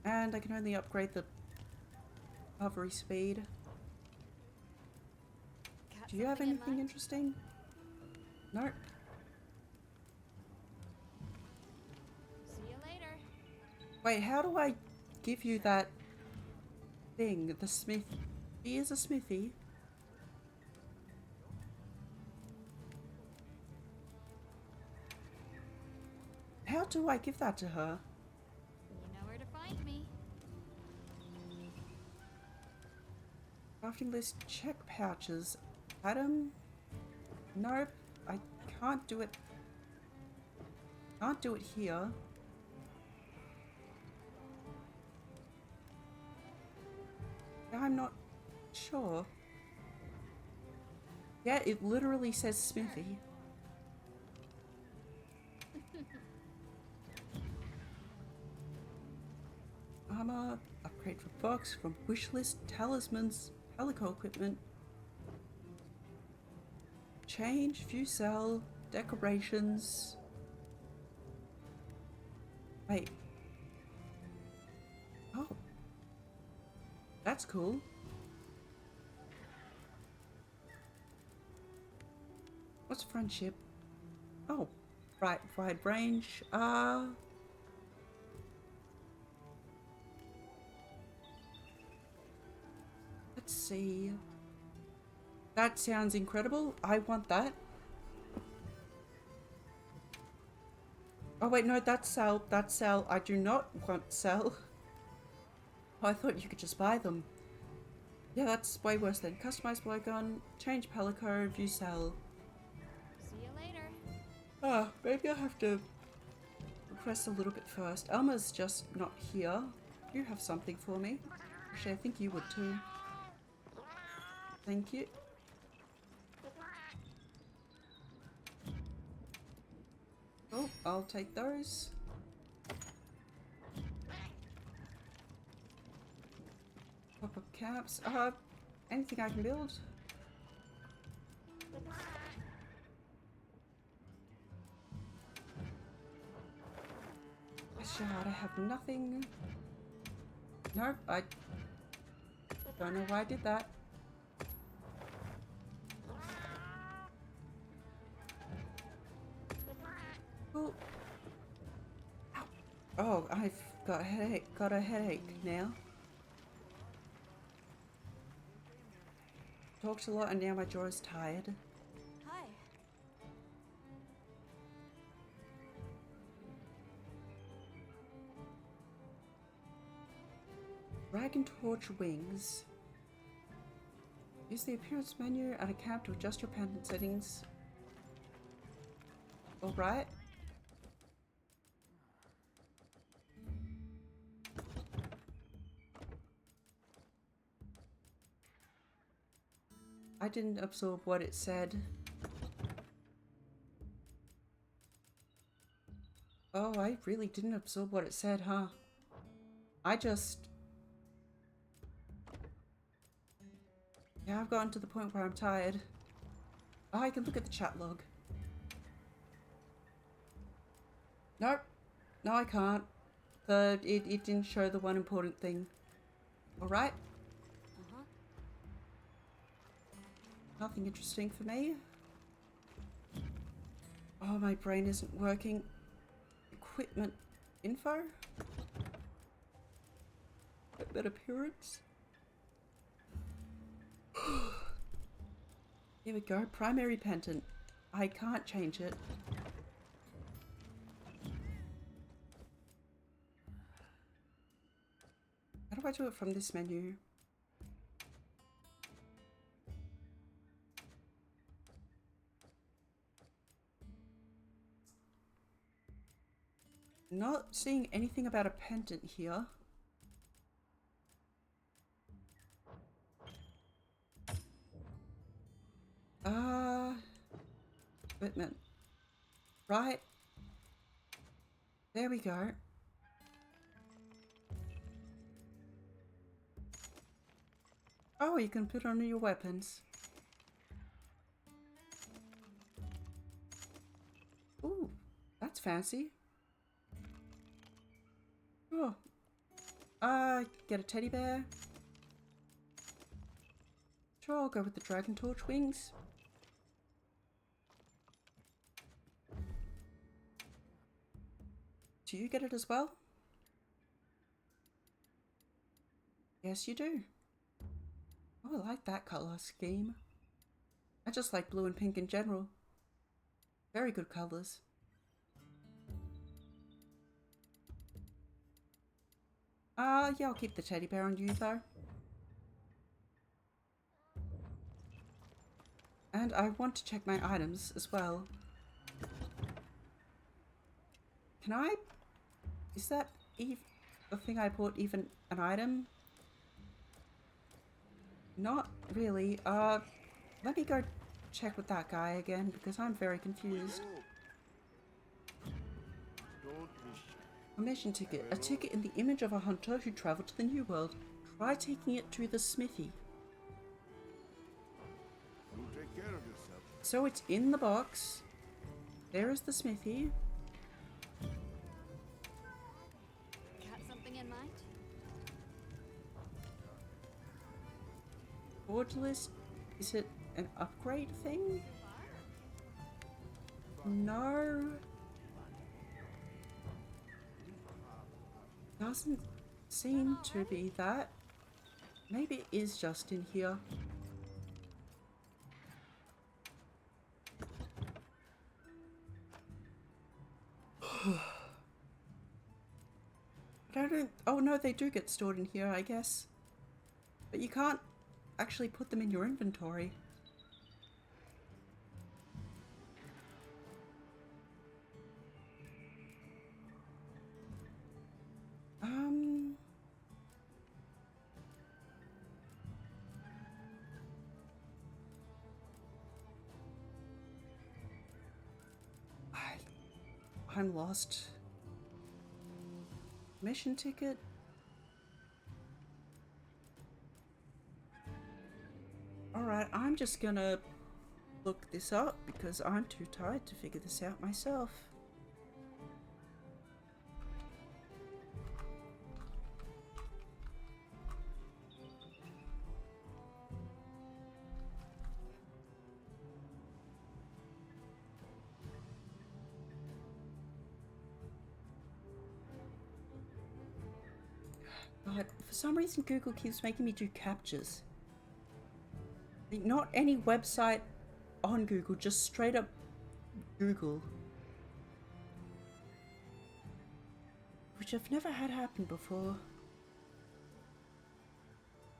And I can only upgrade the recovery speed. Got Do you have something in anything mind? interesting? Nope. See you later. Wait, how do I give you that thing? The smith. He is a smithy. How do I give that to her? You know where to find me. Crafting list, check pouches. Item? Nope. I can't do it. Can't do it here. I'm not sure. Yeah, it literally says smithy. Armor, upgrade for box from wishlist, talismans, helico equipment. Change, view cell, decorations. Wait. Oh. That's cool. What's friendship? Oh, right, wide range. Let's see. That sounds incredible. I want that. Oh wait, no, that's Cell. That's Cell. I do not want Cell. Oh, I thought you could just buy them. Yeah, that's way worse than customized blowgun, change Pelico, view Cell. See you later. Ah, maybe I have to request a little bit first. Elma's just not here. You have something for me. Actually, I think you would too. Thank you. Oh, I'll take those. Pop-up caps. Anything I can build? Shard, I have nothing. Nope, I don't know why I did that. Oh, ow. Oh, I've got a headache. Got a headache now. Talked a lot and now my jaw is tired. Hi. Dragon Torch wings. Use the appearance menu at a camp to adjust your pendant settings. Alright. I didn't absorb what it said. Oh, I really didn't absorb what it said, huh? I just... Yeah, I've gotten to the point where I'm tired. Oh, I can look at the chat log. Nope. No, I can't. It didn't show the one important thing. Alright. Uh-huh. Nothing interesting for me. Oh, my brain isn't working. Equipment info? Equipment appearance? Here we go. Primary pendant. I can't change it. How do I do it from this menu? Not seeing anything about a pendant here. Equipment. Right. There we go. Oh, you can put on your weapons. Ooh, that's fancy. Oh. Get a teddy bear. Sure, I'll go with the dragon torch wings. Do you get it as well? Yes, you do. Oh, I like that colour scheme. I just like blue and pink in general. Very good colours. Yeah, I'll keep the teddy bear on you though. And I want to check my items as well. Can I? Is that the thing I bought even an item? Not really. Let me go check with that guy again because I'm very confused. A mission ticket. A ticket in the image of a hunter who traveled to the New World. Try taking it to the smithy. You take care of yourself. So it's in the box. There is the smithy. Got something in mind? Forge list. Is it an upgrade thing? No. Doesn't seem to be that. Maybe it is just in here. But I don't. Oh no, they do get stored in here, I guess. But you can't actually put them in your inventory. I'm lost. Mission ticket? Alright, I'm just gonna look this up because I'm too tired to figure this out myself. But for some reason Google keeps making me do captures. Like, not any website on Google, just straight up Google. Which I've never had happen before.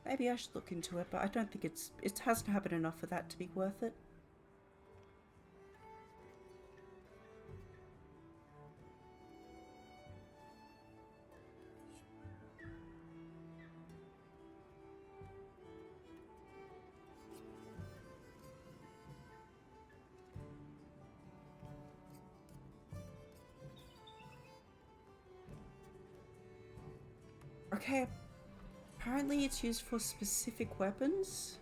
Maybe I should look into it, but I don't think it hasn't happened enough for that to be worth it. Okay, apparently it's used for specific weapons.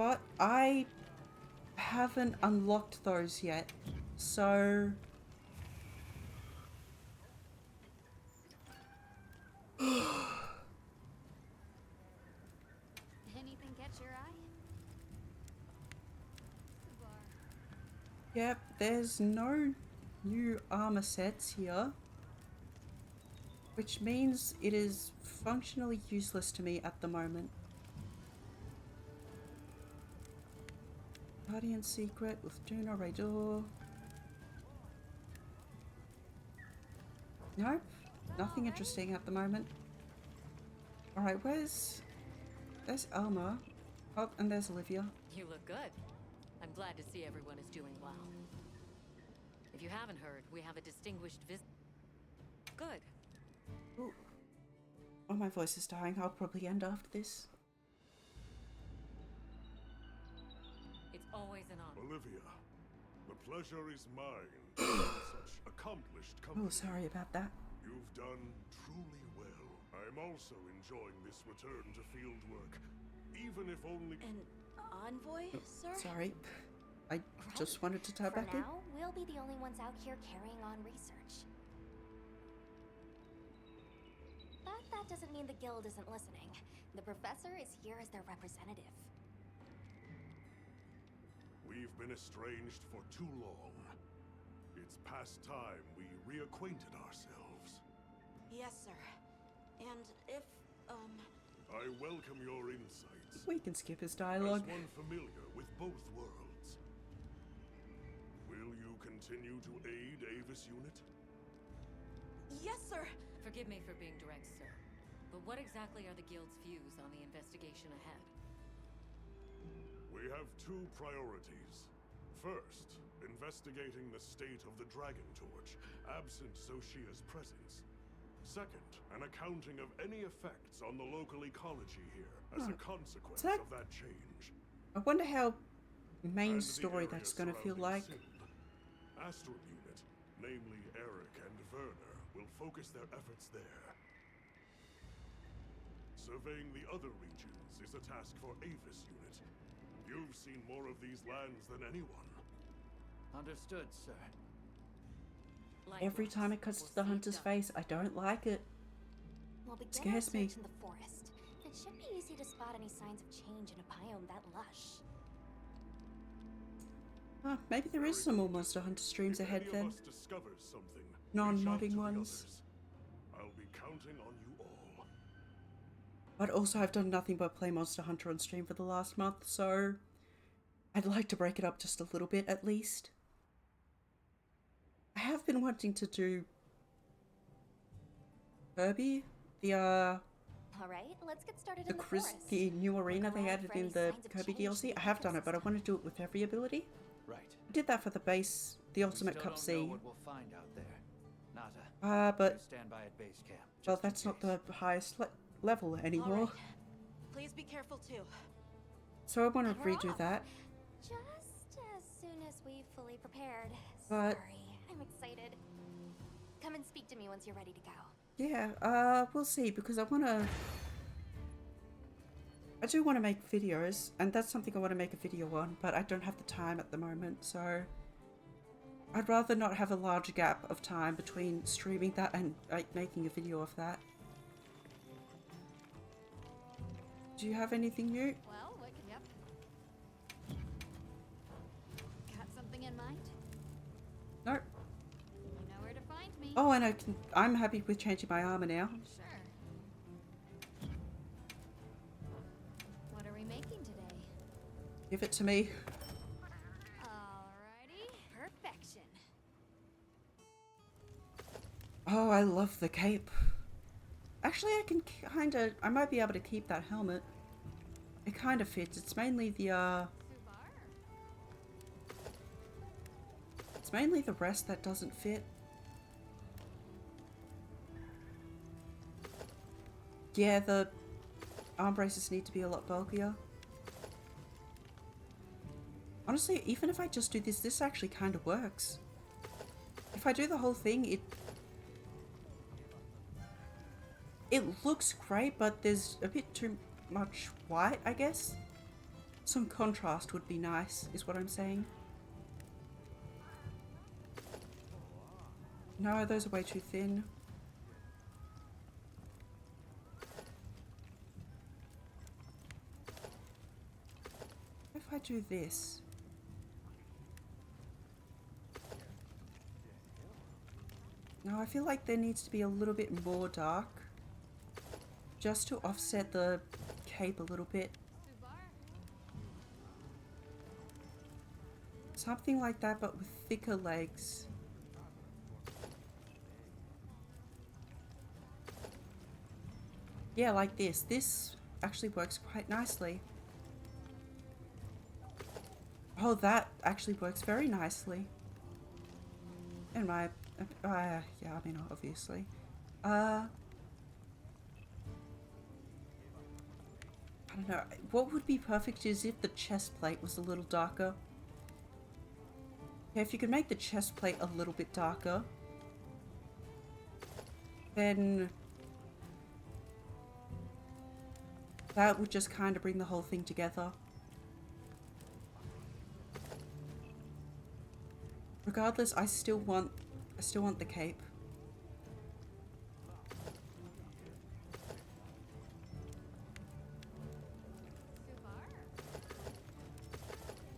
But I haven't unlocked those yet, so... Anything catch your eye? Subar. Yep, there's no new armor sets here. Which means it is functionally useless to me at the moment. Guardian Secret with Juno Raydor. Nope, nothing interesting at the moment. Alright, there's Elma. Oh, and there's Olivia. You look good. I'm glad to see everyone is doing well. If you haven't heard, we have a distinguished visit. Good. Ooh. Oh, my voice is dying. I'll probably end after this. It's always an honor. Olivia, the pleasure is mine to have such accomplished company. Oh, sorry about that. You've done truly well. I'm also enjoying this return to field work, even if only... An envoy, sir? Sorry. I just wanted to tie For back in. now, we'll be the only ones out here carrying on research. But that doesn't mean the guild isn't listening. The professor is here as their representative. We've been estranged for too long. It's past time we reacquainted ourselves. Yes, sir. And if, I welcome your insights. We can skip his As dialogue. one familiar with both worlds, will you continue to aid Avis Unit? yes, sir. Forgive me for being direct, sir. But what exactly are the Guild's views on the investigation ahead? We have two priorities. First, investigating the state of the Dragon Torch, absent Soshia's presence. Second, an accounting of any effects on the local ecology here as a consequence that- of that change. I wonder how main And the story area that's going to feel like. surrounding Sind. Astral Unit, namely Eric and Werner, will focus their efforts there. Surveying the other regions is a task for Avis Unit. You've seen more of these lands than anyone. Understood, sir. Every time it cuts to the hunter's face, I don't like it. We'll begin Scares our me. search in the forest. It should be easy to spot any signs of change in a biome that lush. Ah, maybe there is some more Monster Hunter streams If ahead any then. of us discovers something, Non-modding reach out to the ones. others. I'll be counting on you all. But also I've done nothing but play Monster Hunter on stream for the last month, so I'd like to break it up just a little bit at least. I have been wanting to do Kirby, the Alright, let's get started the in the forest. the new arena Look they around added for any in the signs of Kirby change in DLC. the I have done it, but I want to do it with every ability. Right. I did that for the base, the Ultimate we Cup still don't know C. what we'll find out there. Nata. But you stand by at base camp. well, just in that's not case. the highest level anymore. All right. Please be careful, too. So I want to We're redo off. that. Just as soon as we've fully prepared. But- Sorry, I'm excited. Come and speak to me once you're ready to go. Yeah, we'll see, because I do want to make videos, and that's something I want to make a video on, but I don't have the time at the moment, so I'd rather not have a large gap of time between streaming that and like making a video of that. Do you have anything new? Well, yep. Got something in mind? No. You know where to find me. Oh, and I'm happy with changing my armor now. Sure. What are we making today? Give it to me. Alrighty. Perfection. Oh, I love the cape. Actually, I might be able to keep that helmet. It kind of fits. It's mainly the, Subar? it's mainly the rest that doesn't fit. Yeah, the arm braces need to be a lot bulkier. Honestly, even if I just do this actually kind of works. If I do the whole thing, it looks great, but there's a bit too much white, I guess. Some contrast would be nice, is what I'm saying. No, those are way too thin. What if I do this? No, I feel like there needs to be a little bit more dark. Just to offset the cape a little bit. Something like that, but with thicker legs. Yeah, like this. This actually works quite nicely. Oh, that actually works very nicely. In my... yeah, I mean, obviously. I don't know. What would be perfect is if the chest plate was a little darker. Yeah, if you could make the chest plate a little bit darker, then that would just kind of bring the whole thing together. Regardless, I still want the cape.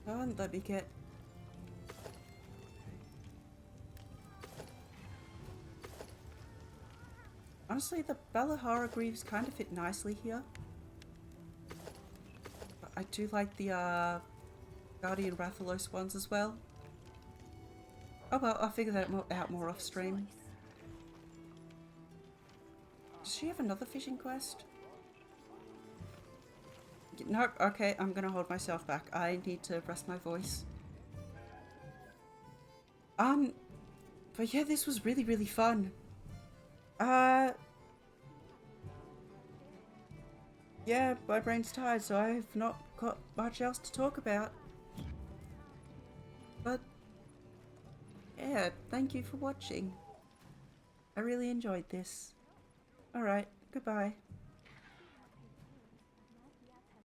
Oh, and let me get... Honestly, the Balahara Greaves kind of fit nicely here. But I do like the Guardian Rathalos ones as well. Oh well, I'll figure that out more off stream. Does she have another fishing quest? Nope, okay, I'm gonna hold myself back. I need to rest my voice. But yeah, this was really, really fun. Yeah, my brain's tired, so I've not got much else to talk about. But, yeah, thank you for watching. I really enjoyed this. Alright, goodbye.